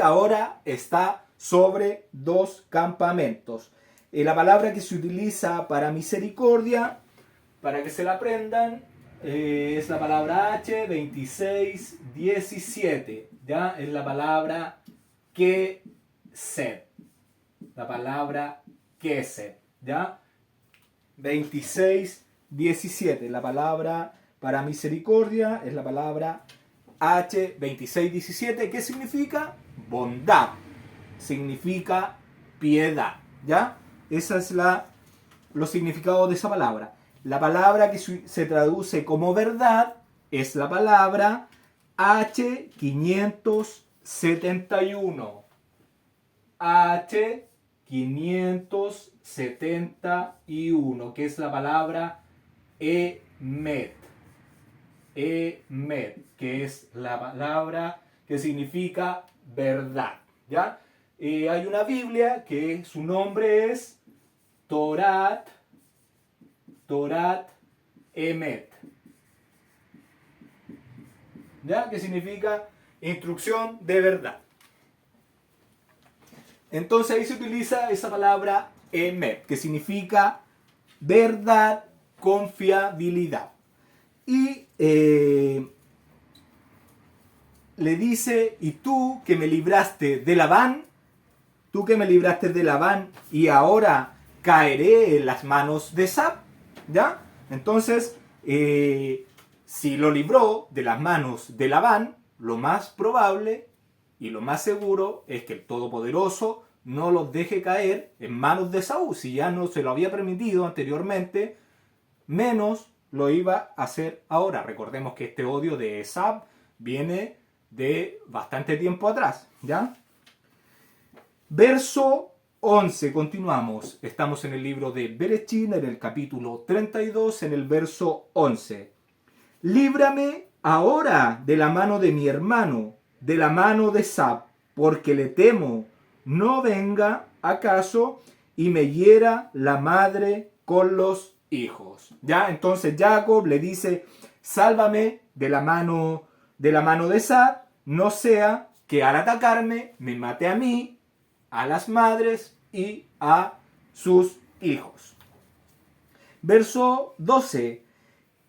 ahora está sobre 2 campamentos. La palabra que se utiliza para misericordia, para que se la aprendan, es la palabra H2617, ¿ya? Es la palabra Kesed. La palabra Kesed, ¿ya? 2617. La palabra para misericordia es la palabra H2617. ¿Qué significa? Bondad. Significa piedad, ¿ya? Esa es los significados de esa palabra. La palabra que se traduce como verdad es la palabra H571. H571, que es la palabra Emet. Emet, que es la palabra que significa verdad, ¿ya? Hay una Biblia que su nombre es Torat Emet, ¿ya? Que significa instrucción de verdad. Entonces ahí se utiliza esa palabra Emet, que significa verdad, confiabilidad. Y le dice, y tú que me libraste de Labán y ahora caeré en las manos de Esab, ¿ya? Entonces, si lo libró de las manos de Labán, lo más probable y lo más seguro es que el Todopoderoso no los deje caer en manos de Esaú. Si ya no se lo había permitido anteriormente, menos lo iba a hacer ahora. Recordemos que este odio de Esab viene de bastante tiempo atrás, ¿ya? Verso 11, continuamos. Estamos en el libro de Berechín, en el capítulo 32, en el verso 11. Líbrame ahora de la mano de mi hermano, de la mano de Esab, porque le temo, no venga acaso y me hiera la madre con los hijos. ¿Ya? Entonces Jacob le dice, sálvame de la mano de Esab, no sea que al atacarme me mate a mí, a las madres y a sus hijos. Verso 12.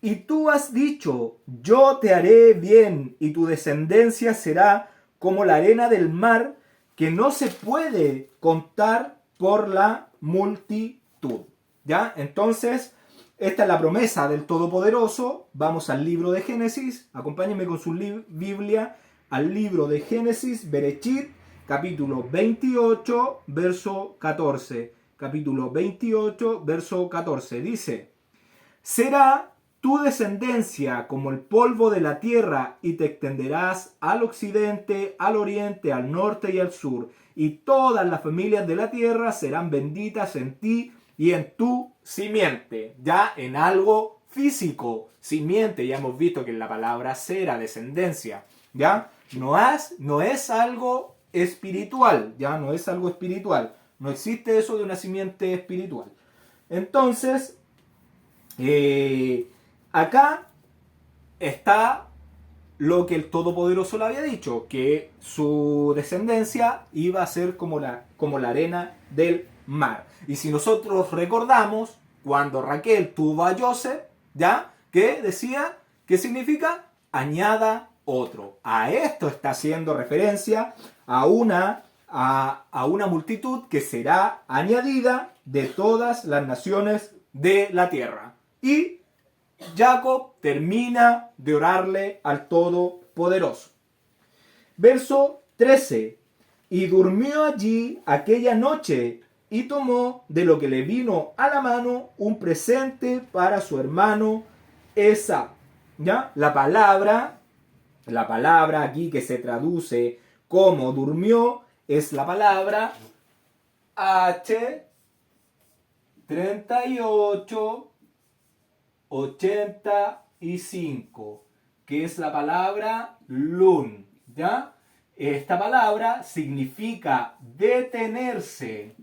Y tú has dicho, yo te haré bien y tu descendencia será como la arena del mar, que no se puede contar por la multitud. ¿Ya? Entonces, esta es la promesa del Todopoderoso. Vamos al libro de Génesis. Acompáñenme con su Biblia al libro de Génesis, Berechit, capítulo 28, verso 14. Capítulo 28, verso 14. Dice, será tu descendencia como el polvo de la tierra, y te extenderás al occidente, al oriente, al norte y al sur, y todas las familias de la tierra serán benditas en ti y en tu simiente. Ya en algo físico, simiente, ya hemos visto que en la palabra será descendencia, ya no es algo espiritual, ya no es algo espiritual, no existe eso de una simiente espiritual. Entonces, acá está lo que el Todopoderoso le había dicho, que su descendencia iba a ser como la arena del mar. Y si nosotros recordamos, cuando Raquel tuvo a Joseph, ¿ya? ¿Qué decía? ¿Qué significa? Añada otro. A esto está haciendo referencia a una multitud que será añadida de todas las naciones de la tierra. Y Jacob termina de orarle al Todopoderoso. Verso 13. Y durmió allí aquella noche y tomó de lo que le vino a la mano un presente para su hermano Esab. ¿Ya? La palabra aquí que se traduce como durmió es la palabra H3885, que es la palabra lun, ¿ya? Esta palabra significa detenerse.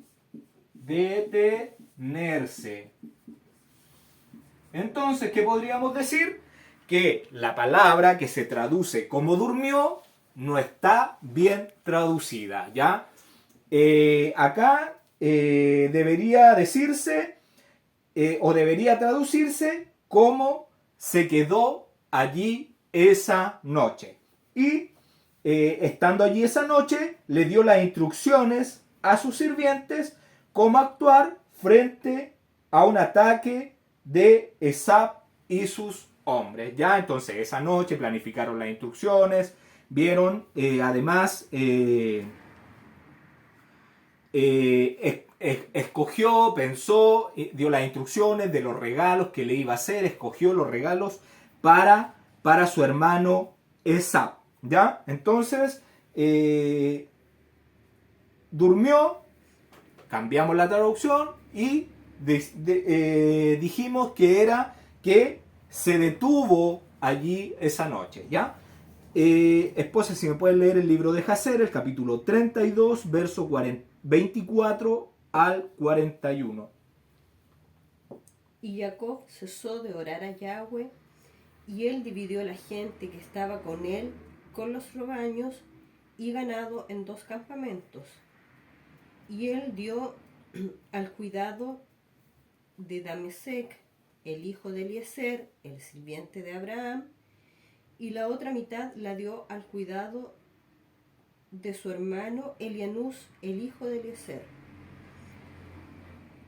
Entonces, ¿qué podríamos decir? Que la palabra que se traduce como durmió no está bien traducida, ¿ya? Acá debería decirse o debería traducirse como se quedó allí esa noche. Y estando allí esa noche, le dio las instrucciones a sus sirvientes cómo actuar frente a un ataque de Esab y sus hombres. Ya, entonces esa noche planificaron las instrucciones, vieron además escogió, pensó, dio las instrucciones de los regalos que le iba a hacer, escogió los regalos para su hermano Esab, ¿ya? Entonces, durmió, cambiamos la traducción y dijimos que era que se detuvo allí esa noche, ¿ya? Esposa, si me pueden leer el libro de Jacer, el capítulo 32, verso 24 al 41. Y Jacob cesó de orar a Yahweh, y él dividió la gente que estaba con él, con los rebaños y ganado en 2 campamentos. Y él dio al cuidado de Damesec, el hijo de Eliezer, el sirviente de Abraham, y la otra mitad la dio al cuidado de su hermano Elianús, el hijo de Eliezer.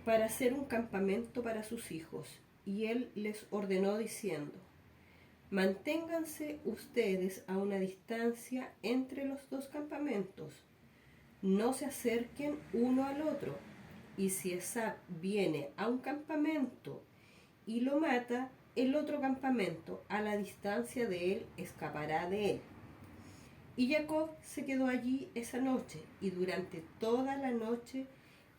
para hacer un campamento para sus hijos, y él les ordenó diciendo: manténganse ustedes a una distancia entre los dos campamentos, no se acerquen uno al otro, y si Esab viene a un campamento y lo mata, el otro campamento a la distancia de él escapará de él. Y Jacob se quedó allí esa noche, y durante toda la noche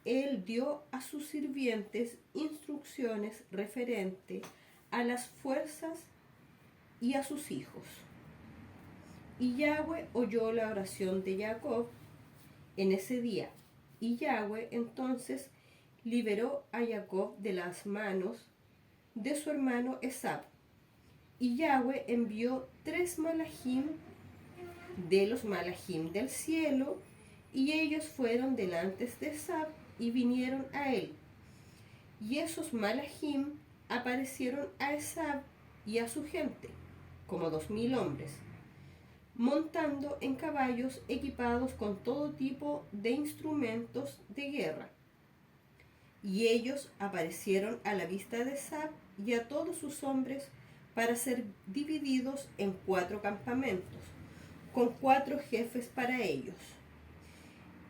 él dio a sus sirvientes instrucciones referente a las fuerzas y a sus hijos. Y Yahweh oyó la oración de Jacob en ese día, y Yahweh entonces liberó a Jacob de las manos de su hermano Esab. Y Yahweh envió 3 malajim de los malajim del cielo, y ellos fueron delante de Esab y vinieron a él. Y esos malajim aparecieron a Esab y a su gente, como 2000 hombres, montando en caballos equipados con todo tipo de instrumentos de guerra. Y ellos aparecieron a la vista de Esab y a todos sus hombres para ser divididos en 4 campamentos, con 4 jefes para ellos.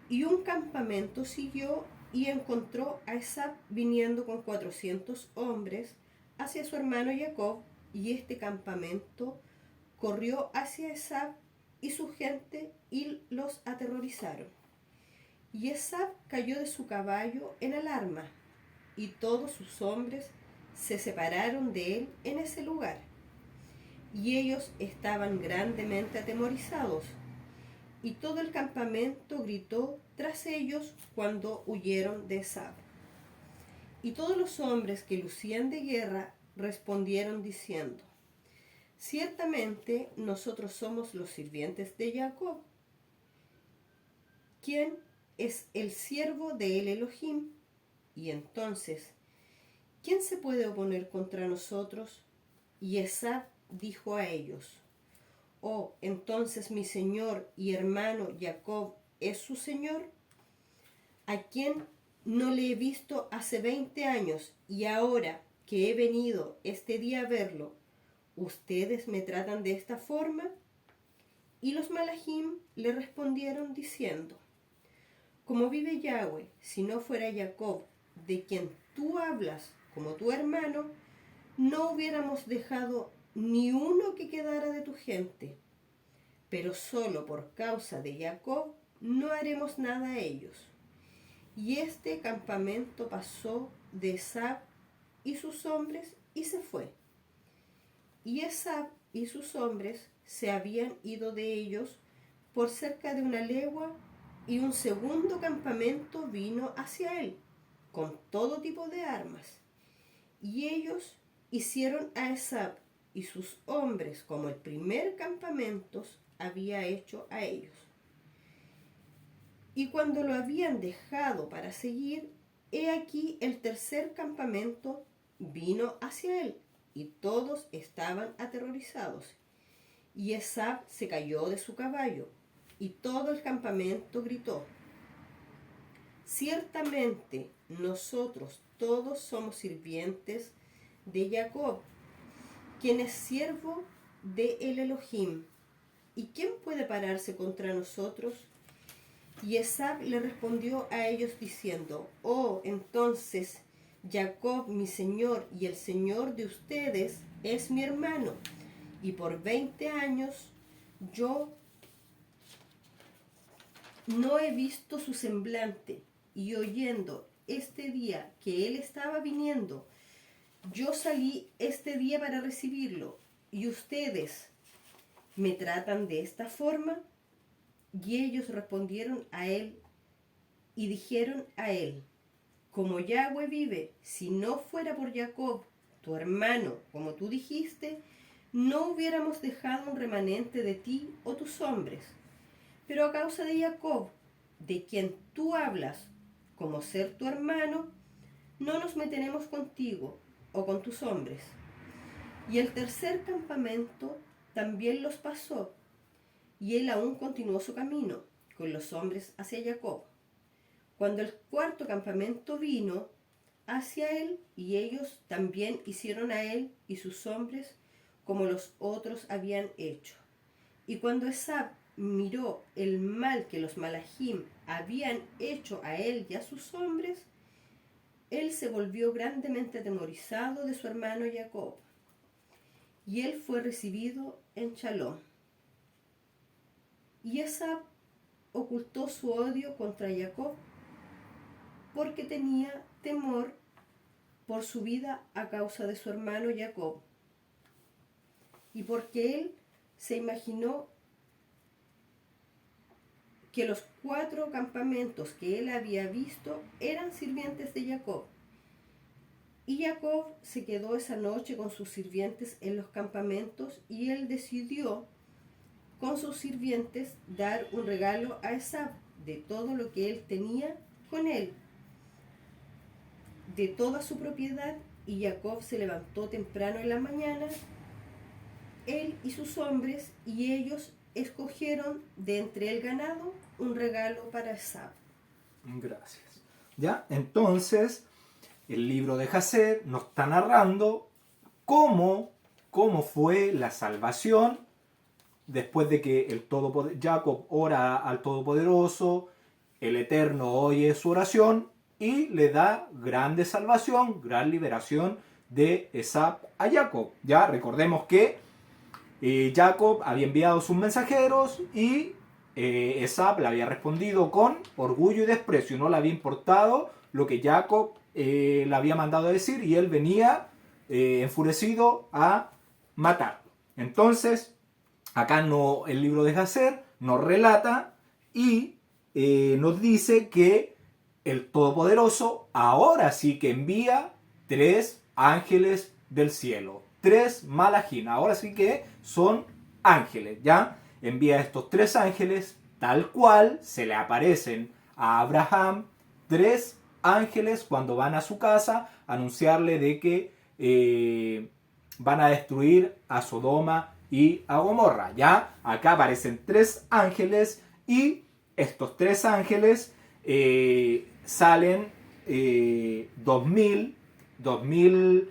Y un campamento siguió y encontró a Esab viniendo con 400 hombres hacia su hermano Jacob, y este campamento corrió hacia Esab y su gente y los aterrorizaron. Y Esab cayó de su caballo en alarma, y todos sus hombres se separaron de él en ese lugar. Y ellos estaban grandemente atemorizados, y todo el campamento gritó tras ellos cuando huyeron de Esab. Y todos los hombres que lucían de guerra respondieron diciendo: ciertamente nosotros somos los sirvientes de Jacob, quien es el siervo de el Elohim. Y entonces, ¿quién se puede oponer contra nosotros? Y Esab dijo a ellos: oh, entonces mi señor y hermano Jacob es su señor, a quien no le he visto hace 20 años, y ahora que he venido este día a verlo, ¿ustedes me tratan de esta forma? Y los malajim le respondieron diciendo: como vive Yahweh, si no fuera Jacob, de quien tú hablas como tu hermano, no hubiéramos dejado ni uno que quedara de tu gente. Pero solo por causa de Jacob no haremos nada a ellos. Y este campamento pasó de Esab y sus hombres y se fue. Y Esab y sus hombres se habían ido de ellos por cerca de 1 legua, y un segundo campamento vino hacia él, con todo tipo de armas. Y ellos hicieron a Esab y sus hombres como el primer campamento había hecho a ellos. Y cuando lo habían dejado para seguir, he aquí el tercer campamento vino hacia él, y todos estaban aterrorizados. Y Esab se cayó de su caballo, y todo el campamento gritó: ciertamente nosotros todos somos sirvientes de Jacob, quien es siervo de el Elohim. ¿Y quién puede pararse contra nosotros? Y Esab le respondió a ellos diciendo: oh, entonces Jacob mi señor y el señor de ustedes es mi hermano, y por 20 años yo no he visto su semblante, y oyendo este día que él estaba viniendo, yo salí este día para recibirlo, y ustedes me tratan de esta forma. Y ellos respondieron a él y dijeron a él: como Yahweh vive, si no fuera por Jacob, tu hermano, como tú dijiste, no hubiéramos dejado un remanente de ti o tus hombres. Pero a causa de Jacob, de quien tú hablas como ser tu hermano, no nos meteremos contigo o con tus hombres. Y el tercer campamento también los pasó, y él aún continuó su camino con los hombres hacia Jacob. Cuando el cuarto campamento vino, hacia él, y ellos también hicieron a él y sus hombres como los otros habían hecho. Y cuando Esab miró el mal que los malajim habían hecho a él y a sus hombres, él se volvió grandemente atemorizado de su hermano Jacob, y él fue recibido en Shalom. Y Esab ocultó su odio contra Jacob porque tenía temor por su vida a causa de su hermano Jacob, y porque él se imaginó que los 4 campamentos que él había visto eran sirvientes de Jacob. Y Jacob se quedó esa noche con sus sirvientes en los campamentos, y él decidió con sus sirvientes dar un regalo a Esab de todo lo que él tenía con él, de toda su propiedad. Y Jacob se levantó temprano en la mañana, él y sus hombres, y ellos escogieron de entre el ganado un regalo para Esab. Gracias. ¿Ya? Entonces, el libro de Jasher nos está narrando cómo fue la salvación después de que Jacob ora al Todopoderoso, el Eterno oye su oración y le da grande salvación, gran liberación de Esab a Jacob. Ya recordemos que Jacob había enviado sus mensajeros y Esab le había respondido con orgullo y desprecio. No le había importado lo que Jacob le había mandado a decir, y él venía enfurecido a matarlo. Entonces, acá el libro de Jasher nos relata y nos dice que el Todopoderoso ahora sí que envía 3 ángeles del cielo. 3 malajim, ahora sí que son ángeles, ¿ya? Envía estos 3 ángeles tal cual se le aparecen a Abraham 3 ángeles cuando van a su casa a anunciarle de que van a destruir a Sodoma y a Gomorra, ¿ya? Acá aparecen 3 ángeles, y estos 3 ángeles salen 2000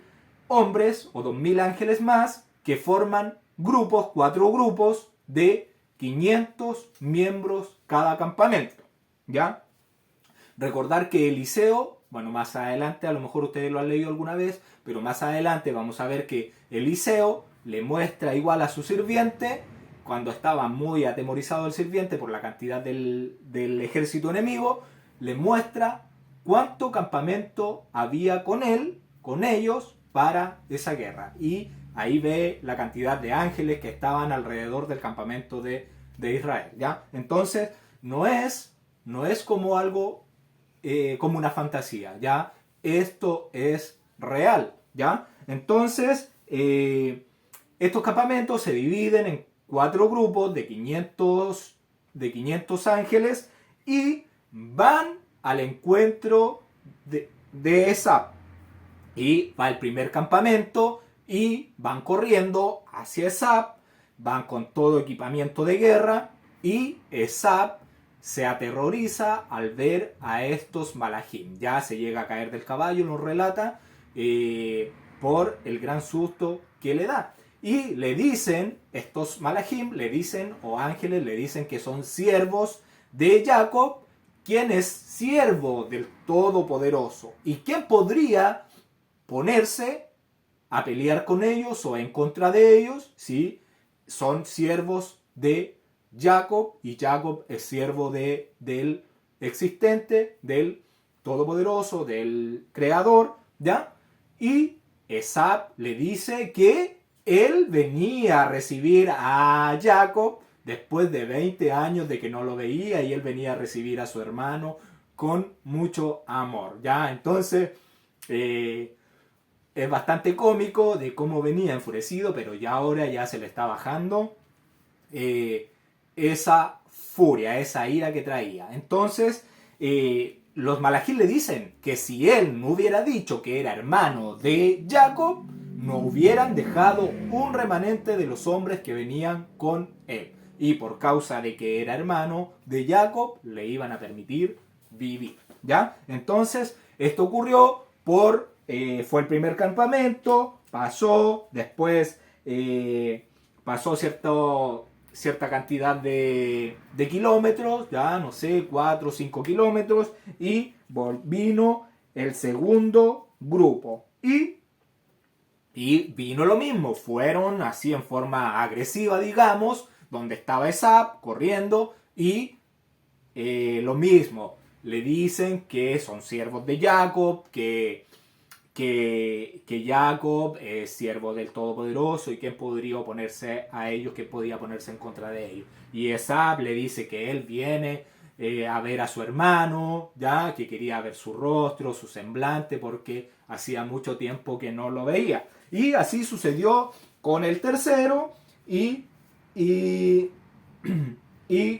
hombres o 2000 ángeles más, que forman 4 grupos de 500 miembros cada campamento, ¿ya? Recordar que Eliseo, bueno, más adelante, a lo mejor ustedes lo han leído alguna vez, pero más adelante vamos a ver que Eliseo le muestra igual a su sirviente, cuando estaba muy atemorizado el sirviente por la cantidad del ejército enemigo, le muestra cuánto campamento había con ellos para esa guerra. Y ahí ve la cantidad de ángeles que estaban alrededor del campamento de Israel, ¿ya? Entonces, no es como algo, como una fantasía, ¿ya? Esto es real, ¿ya? Entonces, estos campamentos se dividen en 4 grupos de 500 ángeles, y van al encuentro de Esab. Y va el primer campamento y van corriendo hacia Esab, van con todo equipamiento de guerra, y Esab se aterroriza al ver a estos malajim. Ya se llega a caer del caballo, nos relata, por el gran susto que le da. Y le dicen, estos malajim le dicen, o ángeles le dicen, que son siervos de Jacob, quien es siervo del Todopoderoso. ¿Y quién podría ponerse a pelear con ellos o en contra de ellos? Si son siervos de Jacob, y Jacob es siervo del existente, del Todopoderoso, del Creador, ¿ya? Y Esab le dice que él venía a recibir a Jacob después de 20 años de que no lo veía, y él venía a recibir a su hermano con mucho amor, ¿ya? Entonces, es bastante cómico de cómo venía enfurecido, pero ya ahora ya se le está bajando esa furia, esa ira que traía. Entonces, los malajim le dicen que si él no hubiera dicho que era hermano de Jacob, no hubieran dejado un remanente de los hombres que venían con él. Y por causa de que era hermano de Jacob, le iban a permitir vivir, ¿ya? Entonces, esto ocurrió fue el primer campamento, pasó, después pasó cierta cantidad de kilómetros, ya no sé, 4 o 5 kilómetros, y vino el segundo grupo. Y vino lo mismo, fueron así en forma agresiva, digamos, donde estaba Esab corriendo y lo mismo, le dicen que son siervos de Jacob, que Jacob es siervo del Todopoderoso y quién podría oponerse a ellos, quién podía ponerse en contra de ellos. Y Esab le dice que él viene a ver a su hermano, ya que quería ver su rostro, su semblante, porque hacía mucho tiempo que no lo veía. Y así sucedió con el tercero y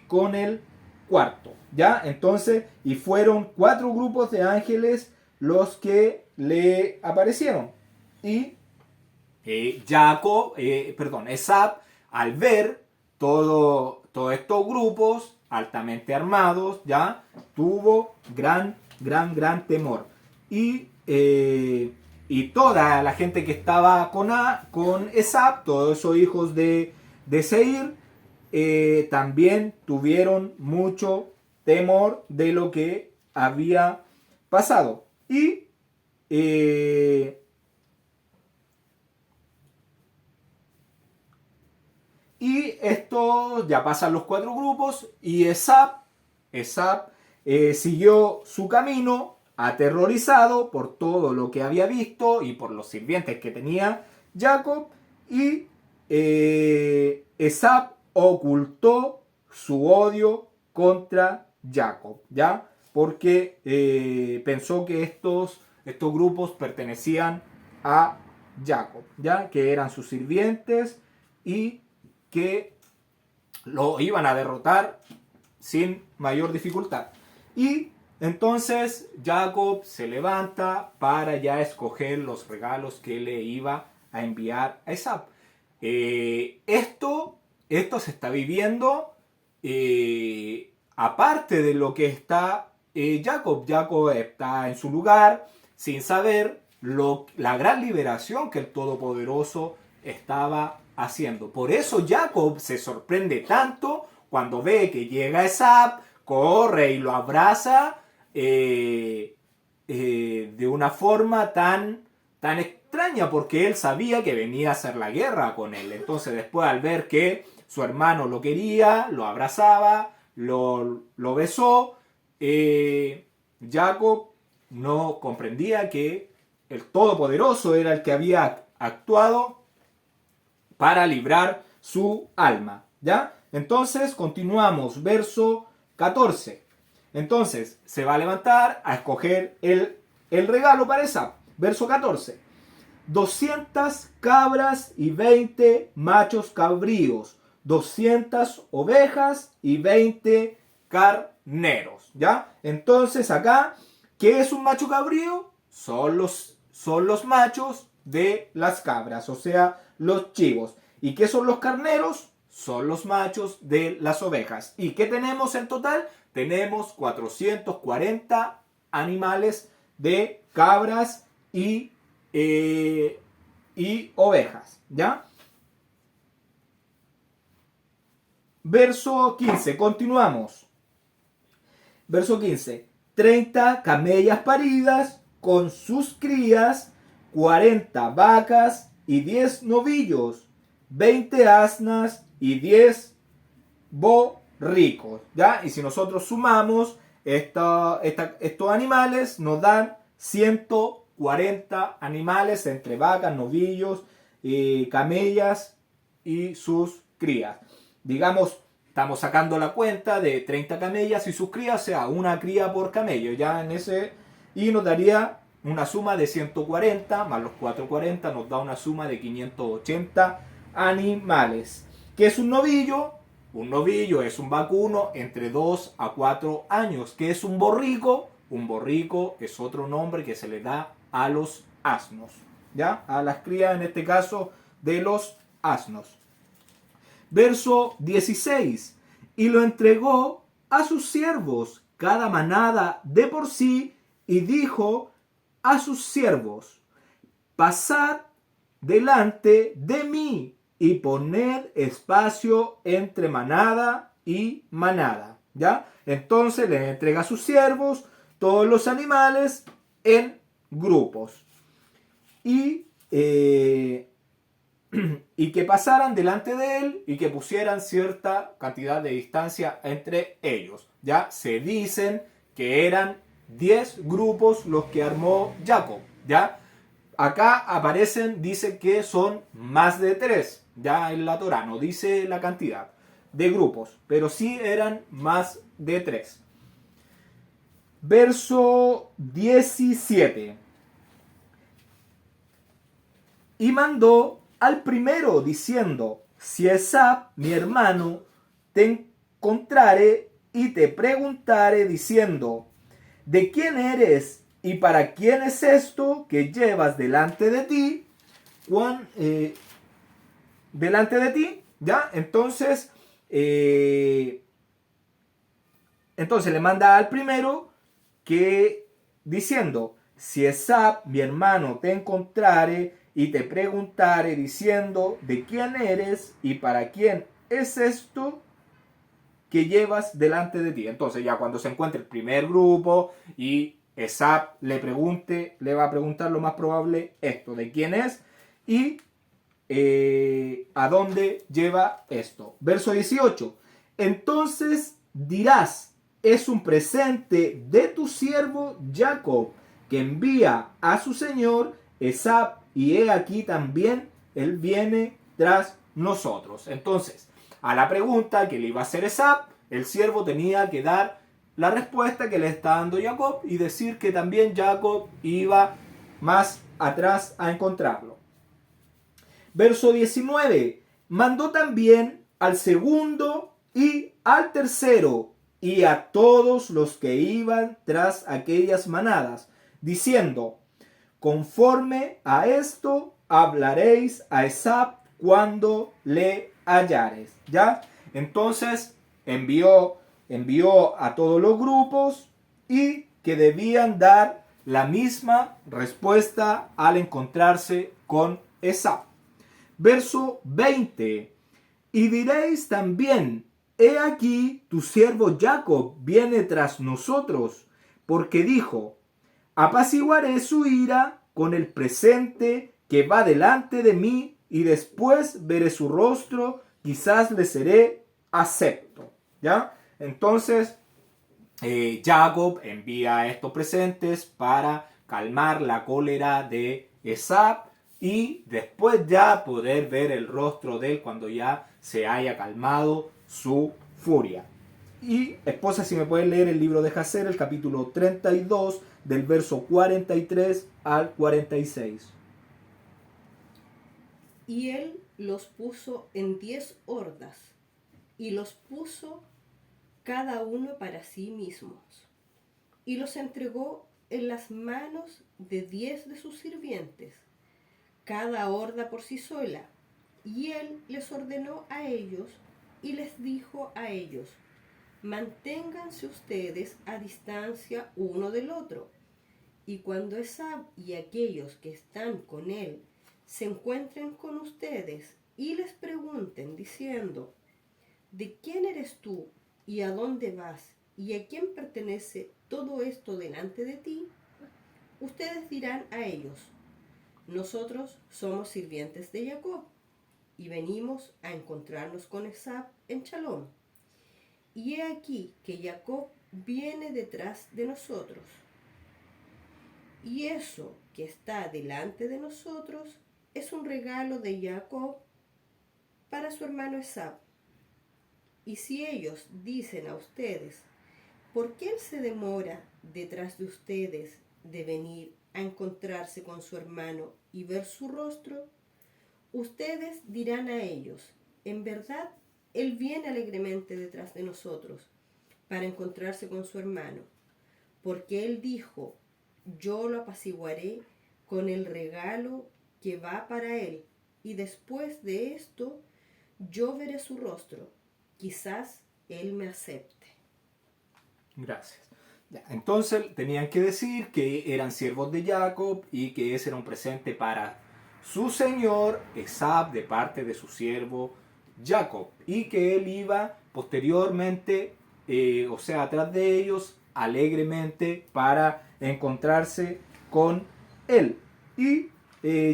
con el cuarto, ¿ya? Entonces, y fueron 4 grupos de ángeles los que le aparecieron. Y Esab, al ver todos estos grupos altamente armados, ya tuvo gran temor. Y toda la gente que estaba con Esab, todos esos hijos de Seir, también tuvieron mucho temor de lo que había pasado. Y esto ya pasan los 4 grupos y Esab siguió su camino aterrorizado por todo lo que había visto y por los sirvientes que tenía Jacob. Y Esab ocultó su odio contra Jacob, ¿ya? Porque pensó que estos grupos pertenecían a Jacob, ¿ya? Que eran sus sirvientes y que lo iban a derrotar sin mayor dificultad. Y entonces Jacob se levanta para ya escoger los regalos que le iba a enviar a Esab. Esto se está viviendo aparte de lo que está Jacob. Jacob está en su lugar sin saber la gran liberación que el Todopoderoso estaba haciendo. Por eso Jacob se sorprende tanto cuando ve que llega Esab, corre y lo abraza de una forma tan extraña, porque él sabía que venía a hacer la guerra con él. Entonces después, al ver que su hermano lo quería, lo abrazaba, lo besó, Jacob no comprendía que el Todopoderoso era el que había actuado para librar su alma, ¿ya? Entonces continuamos, verso 14. Entonces se va a levantar a escoger el regalo para Esab. Verso 14. 200 cabras y 20 machos cabríos, 200 ovejas y 20 carneros, ¿ya? Entonces acá, ¿qué es un macho cabrío? Son los machos de las cabras, o sea, los chivos. ¿Y qué son los carneros? Son los machos de las ovejas. ¿Y qué tenemos en total? Tenemos 440 animales de cabras y ovejas, ¿ya? Verso 15, continuamos. Verso 15. 30 camellas paridas con sus crías, 40 vacas y 10 novillos, 20 asnas y 10 borricos, ¿ya? Y si nosotros sumamos estos animales, nos dan 140 animales entre vacas, novillos, camellas y sus crías. Digamos, estamos sacando la cuenta de 30 camellas y sus crías, o sea, una cría por camello, ya en ese, y nos daría una suma de 140 más los 440, nos da una suma de 580 animales. ¿Qué es un novillo? Un novillo es un vacuno entre 2 a 4 años. ¿Qué es un borrico? Un borrico es otro nombre que se le da a los asnos, ¿ya? A las crías, en este caso, de los asnos. Verso 16. Y lo entregó a sus siervos, cada manada de por sí, y dijo a sus siervos: pasad delante de mí y poned espacio entre manada y manada. ¿Ya? Entonces le entrega a sus siervos todos los animales en grupos. Y que pasaran delante de él y que pusieran cierta cantidad de distancia entre ellos. Ya se dicen que eran 10 grupos los que armó Jacob. Ya acá aparecen, dice que son más de 3. Ya en la Torá no dice la cantidad de grupos, pero sí eran más de 3. Verso 17. Y mandó al primero diciendo: si Esab, mi hermano, te encontrare y te preguntare diciendo: ¿de quién eres y para quién es esto que llevas delante de ti? Delante de ti, ¿ya? Entonces le manda al primero que diciendo: si Esab, mi hermano, te encontrare y te preguntare diciendo: ¿de quién eres y para quién es esto que llevas delante de ti? Entonces ya cuando se encuentre el primer grupo y Esab le va a preguntar lo más probable esto: ¿de quién es? Y ¿a dónde lleva esto? Verso 18. Entonces dirás: es un presente de tu siervo Jacob, que envía a su señor Esab, y he aquí también él viene tras nosotros. Entonces, a la pregunta que le iba a hacer Esab, el siervo tenía que dar la respuesta que le está dando Jacob y decir que también Jacob iba más atrás a encontrarlo. Verso 19. Mandó también al segundo y al tercero y a todos los que iban tras aquellas manadas, diciendo: conforme a esto hablaréis a Esab cuando le hallares. ¿Ya? Entonces envió a todos los grupos y que debían dar la misma respuesta al encontrarse con Esab. Verso 20. Y diréis también: he aquí tu siervo Jacob viene tras nosotros, porque dijo: apaciguaré su ira con el presente que va delante de mí, y después veré su rostro, quizás le seré acepto. ¿Ya? Entonces Jacob envía estos presentes para calmar la cólera de Esab y después ya poder ver el rostro de él cuando ya se haya calmado su furia. Y esposa, si me pueden leer el libro de Jacer, el capítulo 32, del verso 43 al 46. Y él los puso en 10 hordas, y los puso cada uno para sí mismos, y los entregó en las manos de 10 de sus sirvientes, cada horda por sí sola. Y él les ordenó a ellos y les dijo a ellos: manténganse ustedes a distancia uno del otro. Y cuando Esab y aquellos que están con él se encuentren con ustedes y les pregunten diciendo: ¿de quién eres tú y a dónde vas y a quién pertenece todo esto delante de ti? Ustedes dirán a ellos: nosotros somos sirvientes de Jacob y venimos a encontrarnos con Esab en Chalón. Y he aquí que Jacob viene detrás de nosotros. Y eso que está delante de nosotros es un regalo de Jacob para su hermano Esab. Y si ellos dicen a ustedes: ¿por qué él se demora detrás de ustedes de venir a encontrarse con su hermano y ver su rostro? Ustedes dirán a ellos: en verdad, él viene alegremente detrás de nosotros para encontrarse con su hermano, porque él dijo: yo lo apaciguaré con el regalo que va para él, y después de esto yo veré su rostro, quizás él me acepte. Gracias. Ya, entonces tenían que decir que eran siervos de Jacob y que ese era un presente para su señor Esab de parte de su siervo Jacob, y que él iba posteriormente, o sea, atrás de ellos, alegremente para encontrarse con él. Y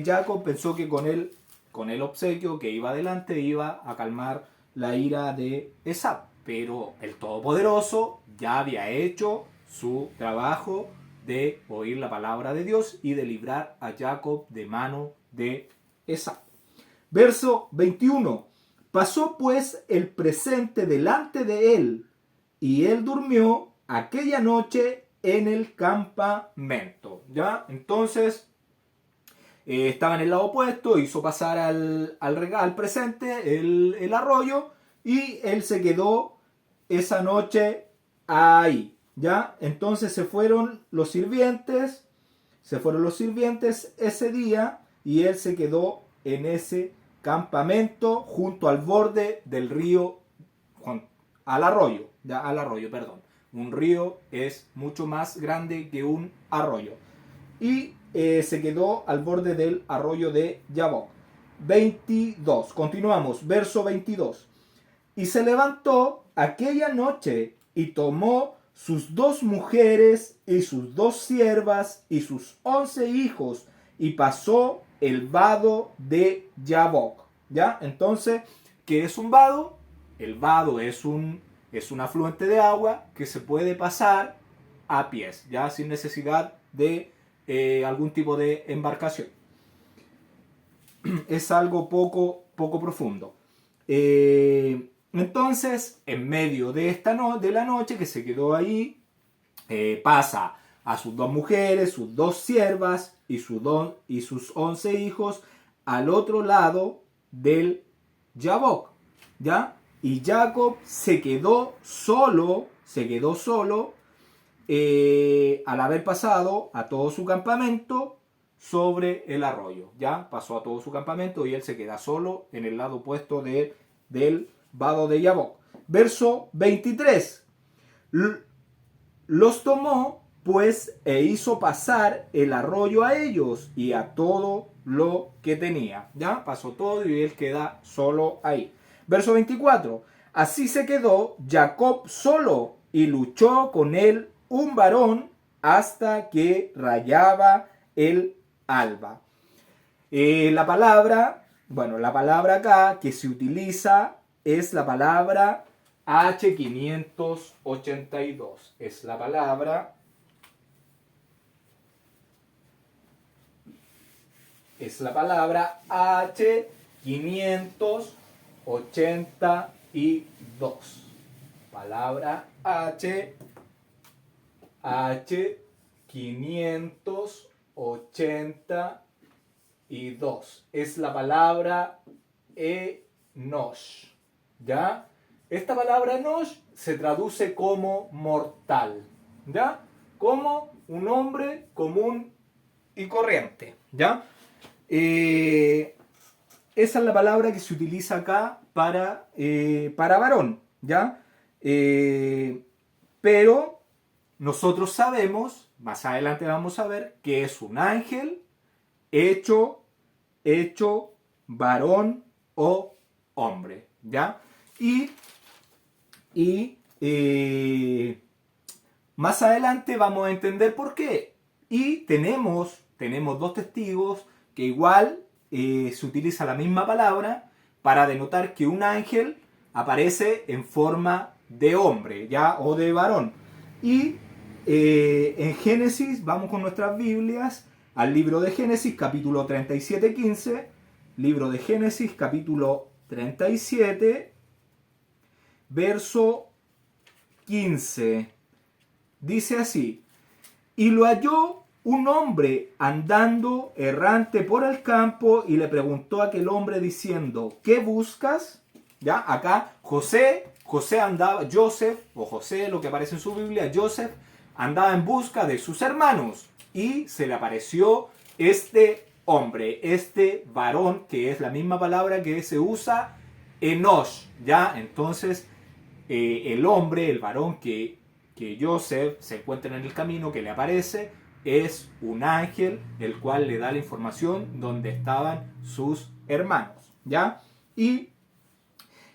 Jacob pensó que con el obsequio que iba adelante, iba a calmar la ira de Esab. Pero el Todopoderoso ya había hecho su trabajo de oír la palabra de Dios y de librar a Jacob de mano de Esab. Verso 21. Pasó pues el presente delante de él, y él durmió aquella noche en el campamento. ¿Ya? Entonces, estaba en el lado opuesto, hizo pasar al presente el arroyo, y él se quedó esa noche ahí. ¿Ya? Entonces se fueron los sirvientes ese día, y él se quedó en ese campamento junto al borde del río, al arroyo, perdón. Un río es mucho más grande que un arroyo. Y se quedó al borde del arroyo de Yabok. 22. Continuamos, verso 22. Y se levantó aquella noche y tomó sus 2 mujeres y sus 2 siervas y sus 11 hijos y pasó el vado de Yabok. ¿Ya? Entonces, ¿qué es un vado? El vado es un afluente de agua que se puede pasar a pies, ya sin necesidad de algún tipo de embarcación. Es algo poco profundo. Entonces, en medio de la noche que se quedó ahí, pasa a sus 2 mujeres, sus 2 siervas y sus 11 hijos al otro lado del Yabok, ¿ya? Y Jacob se quedó solo, al haber pasado a todo su campamento sobre el arroyo. Ya pasó a todo su campamento y él se queda solo en el lado opuesto del vado de Yabok. Verso 23. Los tomó pues e hizo pasar el arroyo a ellos y a todo lo que tenía. Ya pasó todo y él queda solo ahí. Verso 24. Así se quedó Jacob solo y luchó con él un varón hasta que rayaba el alba. La palabra acá que se utiliza es la palabra H582. Es la palabra H582. Palabra H582. Es la palabra Enosh. ¿Ya? Esta palabra Enosh se traduce como mortal. ¿Ya? Como un hombre común y corriente. ¿Ya? Esa es la palabra que se utiliza acá para varón. ¿Ya? Pero nosotros sabemos, más adelante vamos a ver, que es un ángel hecho varón o hombre. ¿Ya? Y más adelante vamos a entender por qué. Y tenemos 2 testigos que igual se utiliza la misma palabra para denotar que un ángel aparece en forma de hombre, ¿ya? O de varón. Y en Génesis, vamos con nuestras Biblias al libro de Génesis, capítulo 37, 15. Libro de Génesis, capítulo 37, verso 15. Dice así: y lo halló un hombre andando errante por el campo y le preguntó a aquel hombre diciendo: ¿qué buscas? Ya, acá José andaba, Joseph, o José, lo que aparece en su Biblia, Joseph, andaba en busca de sus hermanos y se le apareció este hombre, este varón, que es la misma palabra que se usa Enosh, ¿ya? Entonces, el hombre, el varón que que Joseph se encuentra en el camino, que le aparece, es un ángel, el cual le da la información donde estaban sus hermanos, ¿ya? Y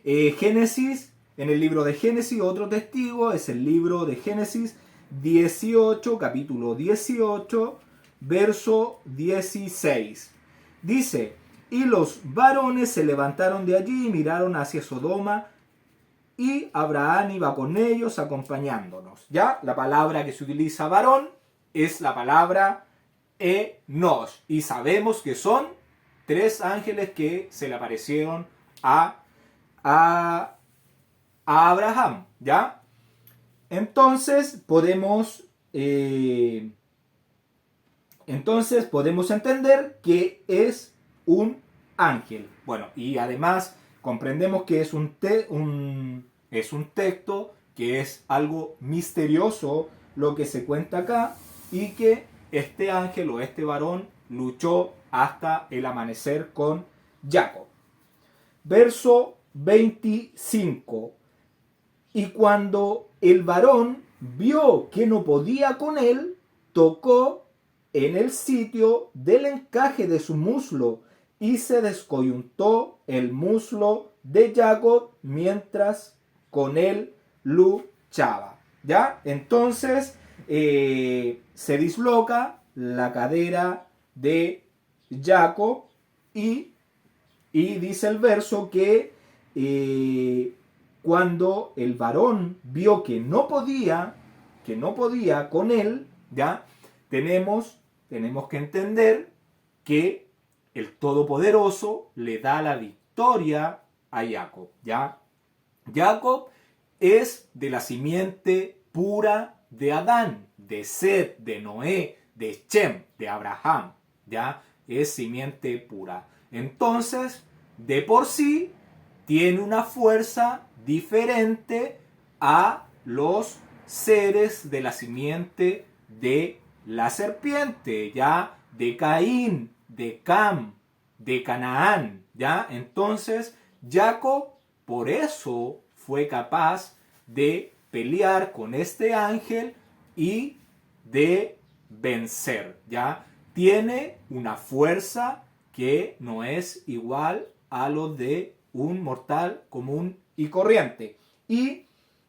Génesis, en el libro de Génesis, otro testigo es el libro de Génesis 18, capítulo 18, verso 16. Dice: y los varones se levantaron de allí y miraron hacia Sodoma, y Abraham iba con ellos acompañándonos. ¿Ya? La palabra que se utiliza varón es la palabra Enosh. Y sabemos que son 3 ángeles que se le aparecieron a Abraham. ¿Ya? Entonces podemos entender que es un ángel. Bueno, y además comprendemos que es un texto que es algo misterioso lo que se cuenta acá, y que este ángel o este varón luchó hasta el amanecer con Jacob. Verso 25. Y cuando el varón vio que no podía con él, tocó en el sitio del encaje de su muslo, y se descoyuntó el muslo de Jacob mientras con él luchaba. ¿Ya? Entonces se disloca la cadera de Jacob, y dice el verso que cuando el varón vio que no podía con él, ¿ya? Tenemos que entender que el Todopoderoso le da la victoria a Jacob, ¿ya? Jacob es de la simiente pura de Adán, de Set, de Noé, de Shem, de Abraham, ¿ya? Es simiente pura. Entonces, de por sí, tiene una fuerza diferente a los seres de la simiente de la serpiente, ¿ya? De Caín, de Cam, de Canaán, ¿ya? Entonces, Jacob por eso fue capaz de pelear con este ángel y de vencer, ¿ya? Tiene una fuerza que no es igual a lo de un mortal común y corriente. Y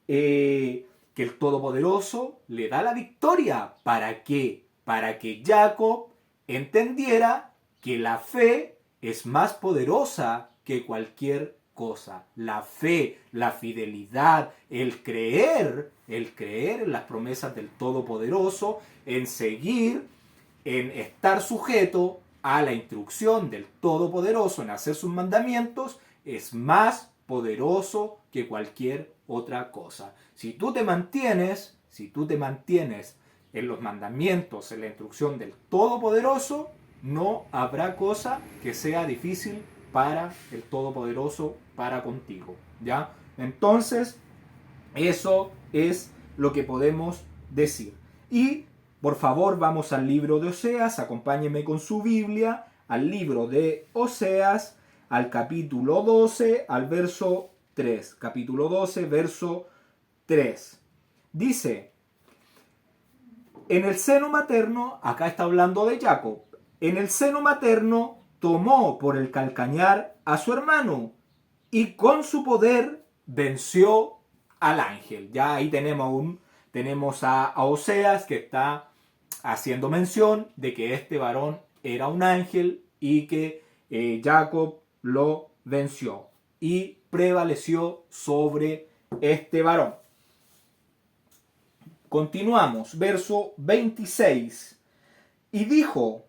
que el Todopoderoso le da la victoria. ¿Para qué? Para que Jacob entendiera que la fe es más poderosa que cualquier cosa. La fe, la fidelidad, el creer en las promesas del Todopoderoso, en seguir, en estar sujeto a la instrucción del Todopoderoso, en hacer sus mandamientos, es más poderoso que cualquier otra cosa. Si tú te mantienes en los mandamientos, en la instrucción del Todopoderoso, no habrá cosa que sea difícil para el Todopoderoso, para contigo, ¿ya? Entonces, eso es lo que podemos decir. Y, por favor, vamos al libro de Oseas, acompáñenme con su Biblia, al libro de Oseas, al capítulo 12, al verso 3. Capítulo 12, verso 3. Dice: en el seno materno, acá está hablando de Jacob, en el seno materno tomó por el calcañar a su hermano, y con su poder venció al ángel. Ya ahí tenemos a Oseas que está haciendo mención de que este varón era un ángel y que Jacob lo venció y prevaleció sobre este varón. Continuamos, verso 26. Y dijo: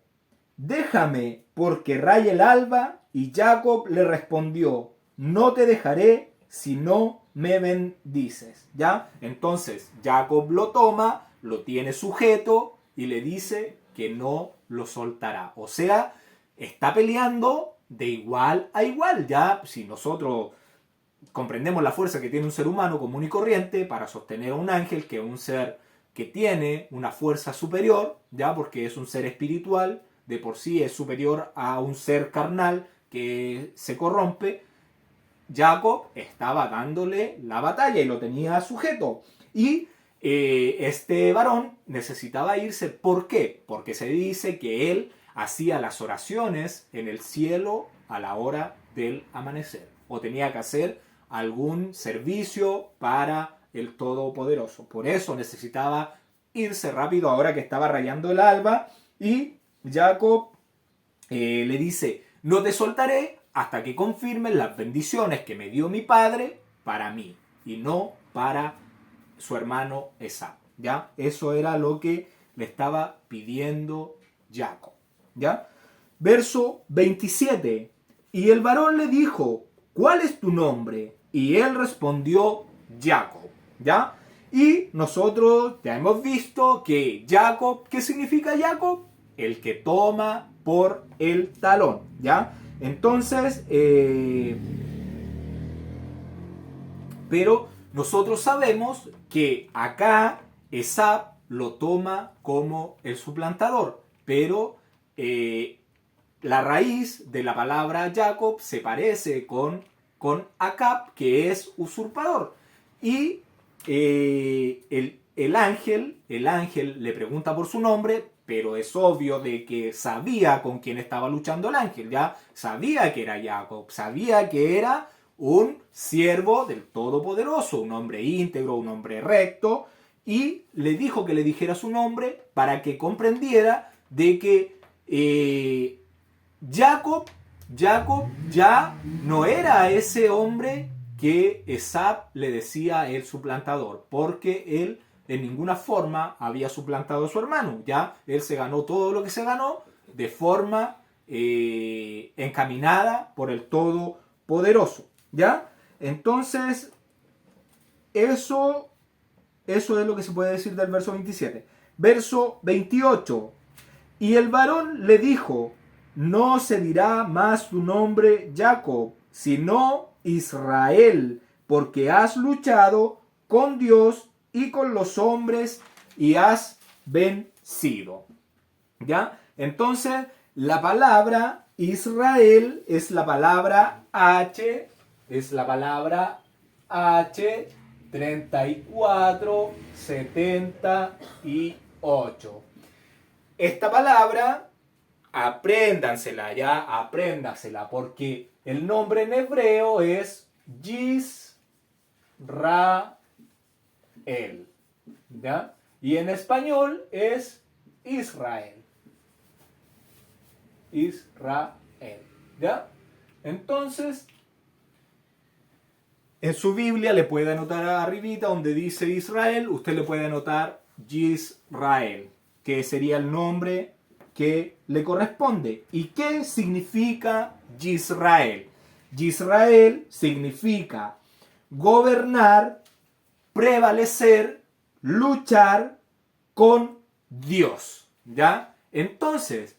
déjame, porque raya el alba. Y Jacob le respondió: no te dejaré si no me bendices. ¿Ya? Entonces Jacob lo toma, lo tiene sujeto y le dice que no lo soltará. O sea, está peleando de igual a igual. Ya, si nosotros comprendemos la fuerza que tiene un ser humano común y corriente para sostener a un ángel, que es un ser que tiene una fuerza superior, ya, porque es un ser espiritual, de por sí es superior a un ser carnal que se corrompe. Jacob estaba dándole la batalla y lo tenía sujeto. Y este varón necesitaba irse. ¿Por qué? Porque se dice que él hacía las oraciones en el cielo a la hora del amanecer, o tenía que hacer algún servicio para el Todopoderoso. Por eso necesitaba irse rápido ahora que estaba rayando el alba, y Jacob le dice: no te soltaré hasta que confirmes las bendiciones que me dio mi padre para mí y no para su hermano Esaú. ¿Ya? Eso era lo que le estaba pidiendo Jacob. ¿Ya? Verso 27. Y el varón le dijo: ¿cuál es tu nombre? Y él respondió: Jacob. ¿Ya? Y nosotros ya hemos visto que Jacob, ¿qué significa Jacob? El que toma por el talón. ¿Ya? Entonces, pero nosotros sabemos que acá Esaú lo toma como el suplantador, pero la raíz de la palabra Jacob se parece con Acab, que es usurpador. Y el ángel le pregunta por su nombre, pero es obvio de que sabía con quién estaba luchando el ángel, ya sabía que era Jacob, sabía que era un siervo del Todopoderoso, un hombre íntegro, un hombre recto, y le dijo que le dijera su nombre para que comprendiera de que Jacob ya no era ese hombre que Esaú le decía el suplantador, porque él en ninguna forma había suplantado a su hermano. Ya él se ganó todo lo que se ganó de forma encaminada por el Todopoderoso. ¿Ya? Entonces, eso es lo que se puede decir del verso 27. Verso 28. Y el varón le dijo: no se dirá más tu nombre Jacob, sino Israel, porque has luchado con Dios y con los hombres y has vencido. ¿Ya? Entonces, la palabra Israel es la palabra H, 3478. Esta palabra, apréndasela, porque el nombre en hebreo es Yisrael, ¿ya? Y en español es Israel, ¿ya? Entonces, en su Biblia le puede anotar arribita donde dice Israel, usted le puede anotar Yisrael, que sería el nombre que le corresponde. ¿Y qué significa Yisrael? Yisrael significa gobernar, prevalecer, luchar con Dios. ¿Ya? Entonces,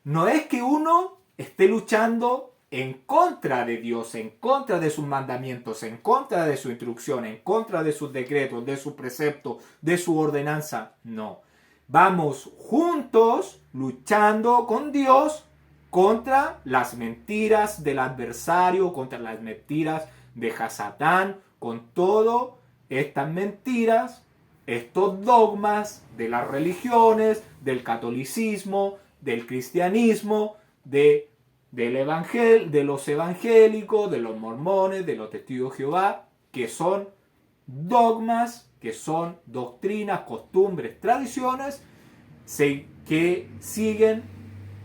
no es que uno esté luchando en contra de Dios, en contra de sus mandamientos, en contra de su instrucción, en contra de sus decretos, de sus preceptos, de su ordenanza. No. Vamos juntos luchando con Dios contra las mentiras del adversario, contra las mentiras de Hasatán, con todas estas mentiras, estos dogmas de las religiones, del catolicismo, del cristianismo, de los evangélicos, de los mormones, de los testigos de Jehová, que son dogmas, que son doctrinas, costumbres, tradiciones que siguen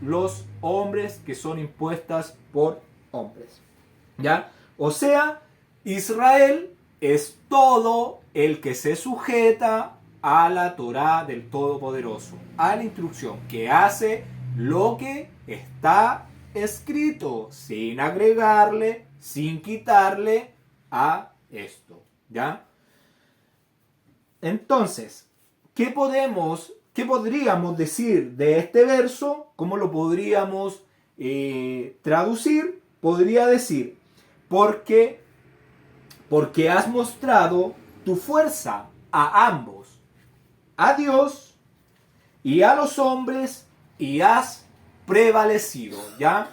los hombres, que son impuestas por hombres. ¿Ya? O sea, Israel es todo el que se sujeta a la Torá del Todopoderoso, a la instrucción, que hace lo que está escrito, sin agregarle, sin quitarle a esto. ¿Ya? Entonces, ¿qué podríamos decir de este verso? ¿Cómo lo podríamos traducir? Podría decir: porque has mostrado tu fuerza a ambos, a Dios y a los hombres, y has prevalecido. ¿Ya?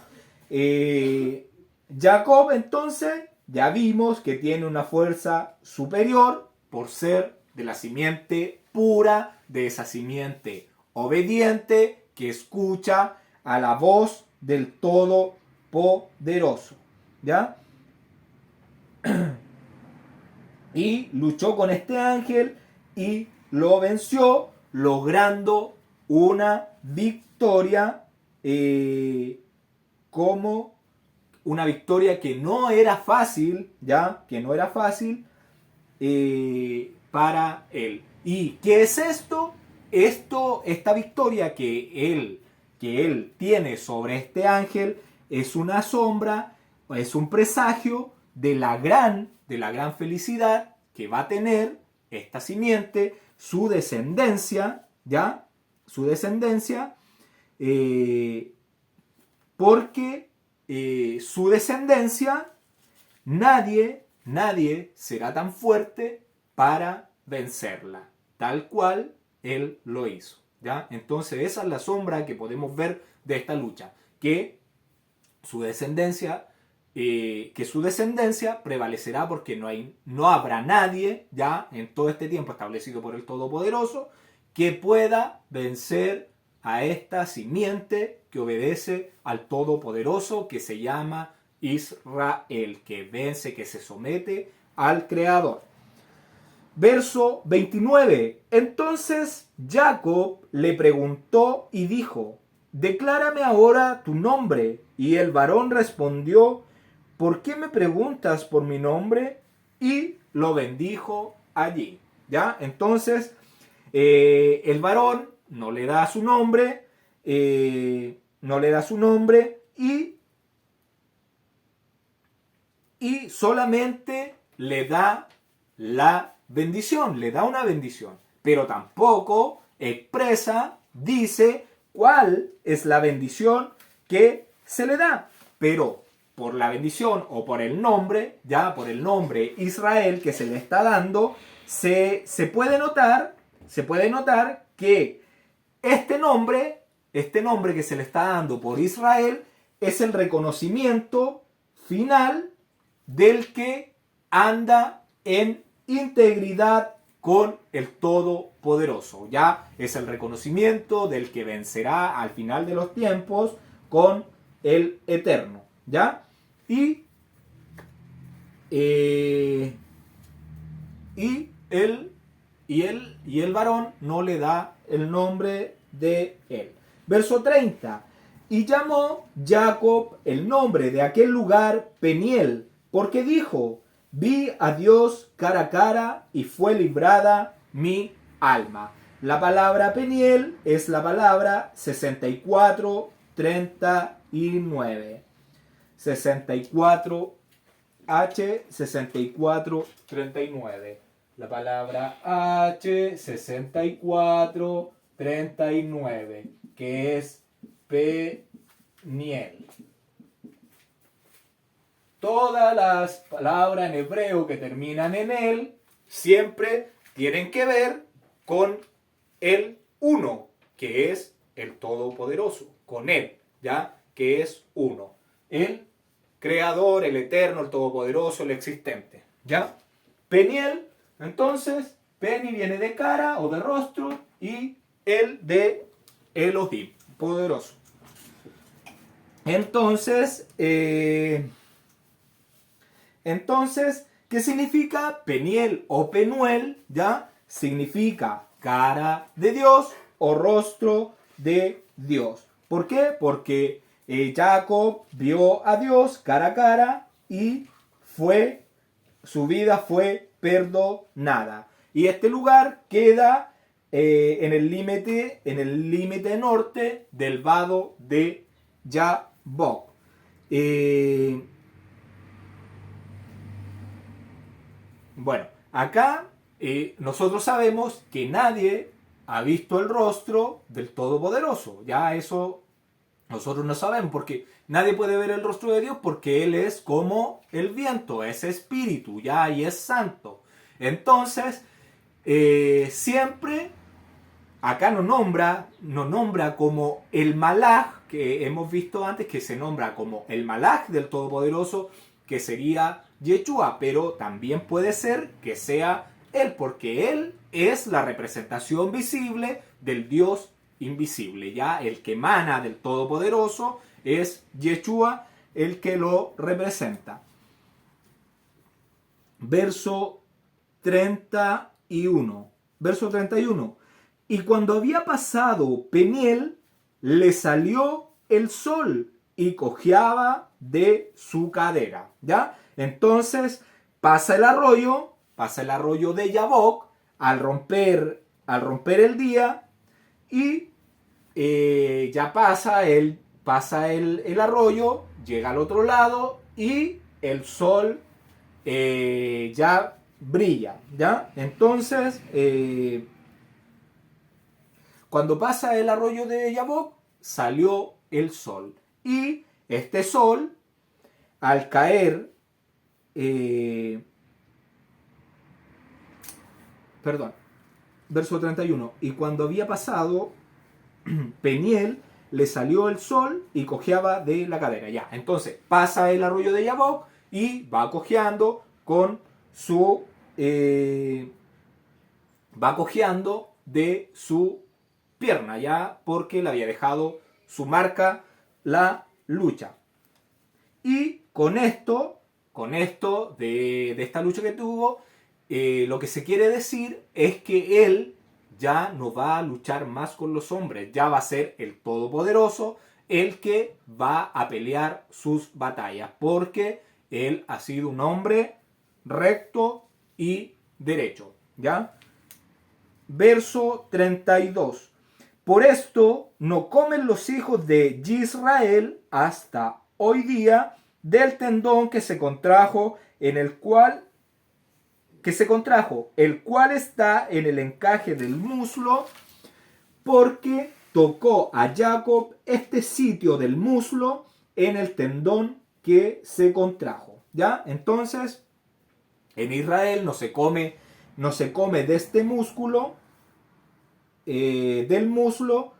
Jacob, entonces, ya vimos que tiene una fuerza superior por ser de la simiente pura, de esa simiente obediente que escucha a la voz del Todopoderoso, ¿ya? Y luchó con este ángel y lo venció, logrando una victoria, como una victoria que no era fácil, ¿ya? Que no era fácil para él. ¿Y qué es esto? Esta victoria que él tiene sobre este ángel es una sombra, es un presagio de la gran felicidad que va a tener esta simiente, su descendencia, ¿ya? Su descendencia, porque su descendencia, nadie será tan fuerte para vencerla, tal cual él lo hizo, ¿ya? Entonces esa es la sombra que podemos ver de esta lucha, que su descendencia prevalecerá, porque no habrá nadie ya en todo este tiempo establecido por el Todopoderoso que pueda vencer a esta simiente que obedece al Todopoderoso, que se llama Israel, que vence, que se somete al Creador. Verso 29. Entonces Jacob le preguntó y dijo: declárame ahora tu nombre. Y el varón respondió: ¿por qué me preguntas por mi nombre? Y lo bendijo allí. ¿Ya? Entonces, el varón no le da su nombre, y solamente le da la bendición, le da una bendición, pero tampoco expresa, dice cuál es la bendición que se le da. Pero por la bendición o por el nombre, ya por el nombre Israel que se le está dando, se puede notar que este nombre que se le está dando por Israel es el reconocimiento final del que anda en integridad con el Todopoderoso. Ya es el reconocimiento del que vencerá al final de los tiempos con el Eterno. ¿Ya? Y el varón no le da el nombre de él. Verso 30. Y llamó Jacob el nombre de aquel lugar Peniel, porque dijo: vi a Dios cara a cara y fue librada mi alma. La palabra Peniel es la palabra 6439. 6439. La palabra H6439, que es Peniel. Todas las palabras en hebreo que terminan en él siempre tienen que ver con el uno, que es el Todopoderoso, con él, ¿ya? Que es uno. El Creador, el Eterno, el Todopoderoso, el existente, ¿ya? Peniel, entonces, Peni viene de cara o de rostro, y el de Elohim, poderoso. Entonces, ¿qué significa Peniel o Penuel? ¿Ya? Significa cara de Dios o rostro de Dios. ¿Por qué? Porque Jacob vio a Dios cara a cara y su vida fue perdonada. Y este lugar queda en el límite norte del vado de Jabok. Bueno, acá nosotros sabemos que nadie ha visto el rostro del Todopoderoso. Ya eso nosotros no sabemos, porque nadie puede ver el rostro de Dios, porque Él es como el viento, es espíritu, ya, y es santo. Entonces, siempre acá nos nombra como el malaj, que hemos visto antes, que se nombra como el malaj del Todopoderoso, que sería Yeshua, pero también puede ser que sea Él, porque Él es la representación visible del Dios invisible. Ya el que emana del Todopoderoso es Yeshua, el que lo representa. Verso 31. Verso 31. Y cuando había pasado Peniel, le salió el sol y cojeaba de su cadera. ¿Ya? Entonces pasa el arroyo de Yabok al romper el día y ya pasa el arroyo, llega al otro lado y el sol ya brilla. ¿Ya? Entonces, cuando pasa el arroyo de Yabok, salió el sol. Y este sol, al caer, verso 31, y cuando había pasado Peniel, le salió el sol y cojeaba de la cadera. Ya, entonces pasa el arroyo de Yabok y va cojeando con su... va cojeando de su pierna, ya porque le había dejado su marca la lucha. Y con esto de esta lucha que tuvo, lo que se quiere decir es que él ya no va a luchar más con los hombres, ya va a ser el Todopoderoso el que va a pelear sus batallas, porque él ha sido un hombre recto y derecho, ¿ya? Verso 32. Por esto no comen los hijos de Israel hasta hoy día del tendón que se contrajo, el cual está en el encaje del muslo, porque tocó a Jacob este sitio del muslo en el tendón que se contrajo. ¿Ya? Entonces, en Israel no se come de este músculo, del muslo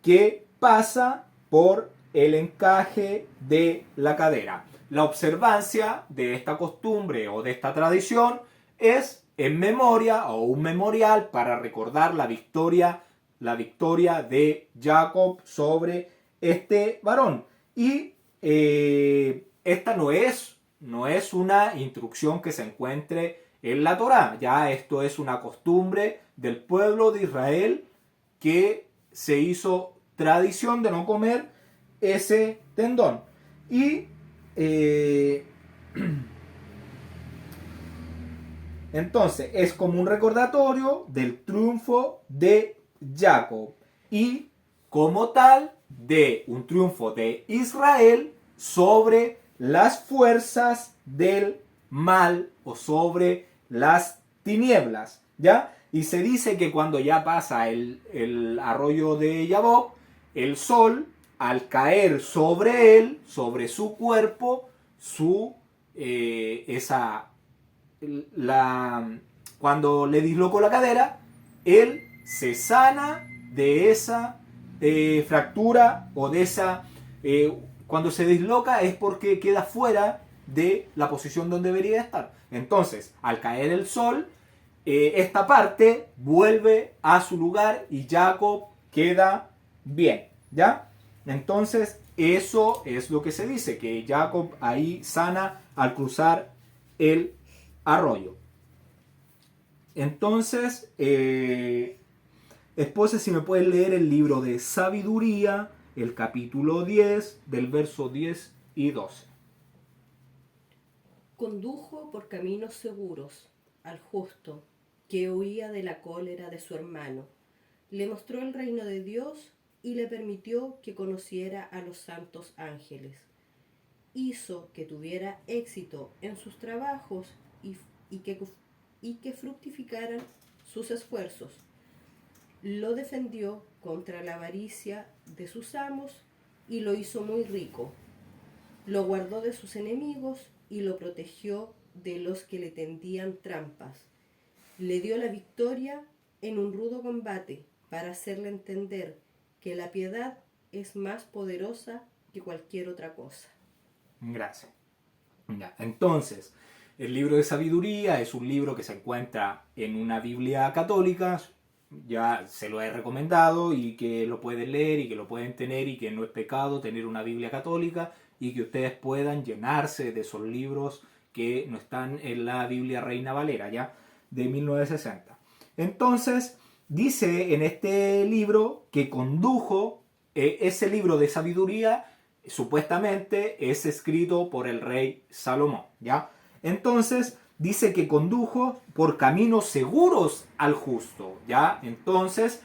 que pasa por el encaje de la cadera. La observancia de esta costumbre o de esta tradición es en memoria o un memorial para recordar la victoria de Jacob sobre este varón. Y esta no es una instrucción que se encuentre en la Torá. Ya esto es una costumbre del pueblo de Israel que se hizo tradición de no comer ese tendón. Y entonces es como un recordatorio del triunfo de Jacob y como tal de un triunfo de Israel sobre las fuerzas del mal o sobre las tinieblas, ¿ya? Y se dice que cuando ya pasa el arroyo de Yabok, el sol, al caer sobre él, sobre su cuerpo, cuando le dislocó la cadera, él se sana de esa fractura o de esa... cuando se disloca es porque queda fuera de la posición donde debería estar. Entonces, al caer el sol, esta parte vuelve a su lugar y Jacob queda bien, ¿ya? Entonces, eso es lo que se dice, que Jacob ahí sana al cruzar el arroyo. Entonces, esposa, si me puedes leer el libro de Sabiduría, el capítulo 10, del verso 10 y 12. Condujo por caminos seguros al justo que huía de la cólera de su hermano. Le mostró el reino de Dios y le permitió que conociera a los santos ángeles. Hizo que tuviera éxito en sus trabajos y que fructificaran sus esfuerzos. Lo defendió contra la avaricia de sus amos y lo hizo muy rico. Lo guardó de sus enemigos y lo protegió de los que le tendían trampas. Le dio la victoria en un rudo combate para hacerle entender que la piedad es más poderosa que cualquier otra cosa. Gracias. Ya, entonces, El libro de sabiduría es un libro que se encuentra en una Biblia católica, ya se lo he recomendado y que lo pueden leer y que lo pueden tener y que no es pecado tener una Biblia católica y que ustedes puedan llenarse de esos libros que no están en la Biblia Reina Valera, ya, de 1960. Entonces, dice en este libro que condujo, ese libro de sabiduría supuestamente es escrito por el rey Salomón, ¿ya? Entonces, dice que condujo por caminos seguros al justo, ¿ya? Entonces,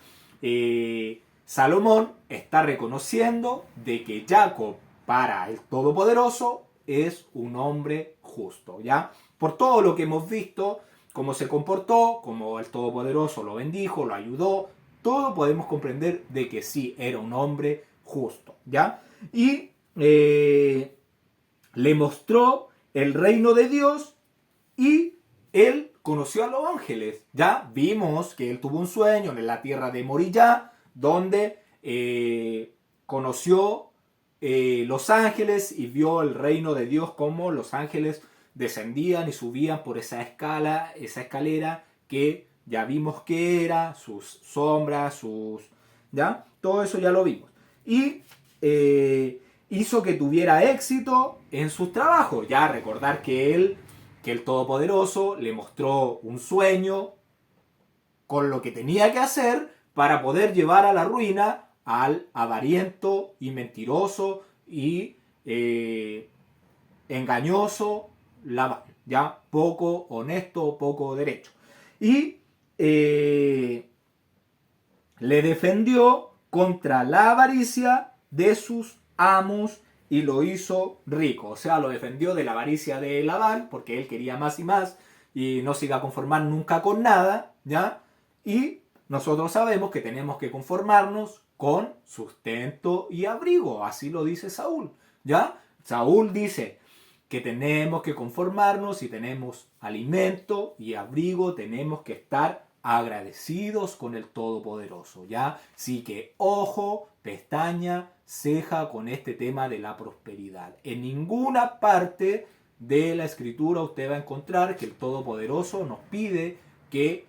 Salomón está reconociendo de que Jacob, para el Todopoderoso, es un hombre justo, ¿ya? Por todo lo que hemos visto, cómo se comportó, cómo el Todopoderoso lo bendijo, lo ayudó, todo podemos comprender de que sí, era un hombre justo, ¿ya? Y le mostró el reino de Dios y él conoció a los ángeles. Ya vimos que él tuvo un sueño en la tierra de Moriah, donde conoció los ángeles y vio el reino de Dios, como los ángeles descendían y subían por esa escalera que ya vimos que era, sus sombras, ¿ya? Todo eso ya lo vimos. Y hizo que tuviera éxito en sus trabajos. Ya recordar que el Todopoderoso le mostró un sueño con lo que tenía que hacer para poder llevar a la ruina al avariento y mentiroso y engañoso Labán, ya poco honesto, poco derecho. Y le defendió contra la avaricia de sus amos y lo hizo rico. O sea, lo defendió de la avaricia de Labán, porque él quería más y más y no se iba a conformar nunca con nada, ¿ya? Y nosotros sabemos que tenemos que conformarnos con sustento y abrigo, así lo dice Saúl, ¿ya? Saúl dice que tenemos que conformarnos, si tenemos alimento y abrigo, tenemos que estar agradecidos con el Todopoderoso, ¿ya? Así que ojo, pestaña, ceja con este tema de la prosperidad. En ninguna parte de la Escritura usted va a encontrar que el Todopoderoso nos pide que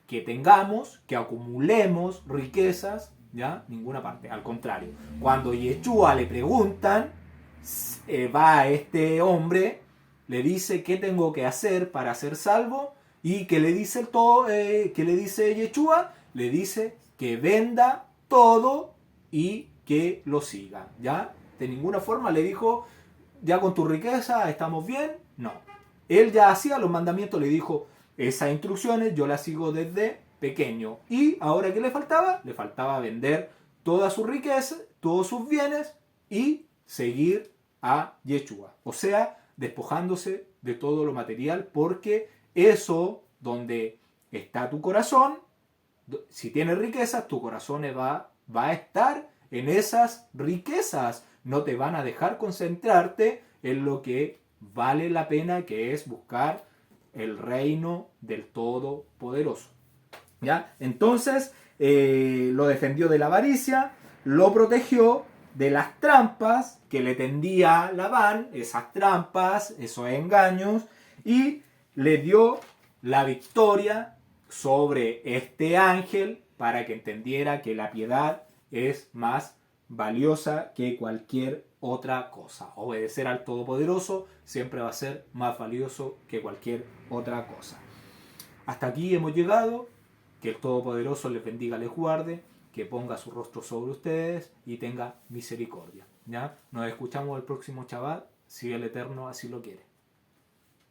tengamos, que acumulemos riquezas, ¿ya? Ninguna parte, al contrario. Cuando Yeshua le preguntan, va a este hombre, le dice qué tengo que hacer para ser salvo, y que le dice que le dice Yeshua, le dice que venda todo y que lo siga, ¿ya? De ninguna forma le dijo, ya con tu riqueza estamos bien, no. Él ya hacía los mandamientos, le dijo, esas instrucciones yo las sigo desde pequeño. Y ahora, ¿qué le faltaba? Le faltaba vender toda su riqueza, todos sus bienes y seguir a Yeshua. O sea, despojándose de todo lo material, porque eso, donde está tu corazón, si tienes riquezas, tu corazón va a estar en esas riquezas. No te van a dejar concentrarte en lo que vale la pena, que es buscar el reino del Todopoderoso, ¿ya? Entonces, lo defendió de la avaricia, lo protegió de las trampas que le tendía Labán, esas trampas, esos engaños, y le dio la victoria sobre este ángel para que entendiera que la piedad es más valiosa que cualquier otra cosa. Obedecer al Todopoderoso siempre va a ser más valioso que cualquier otra cosa. Hasta aquí hemos llegado. Que el Todopoderoso les bendiga, les guarde, que ponga su rostro sobre ustedes y tenga misericordia, ¿ya? Nos escuchamos el próximo Shabbat, si el Eterno así lo quiere.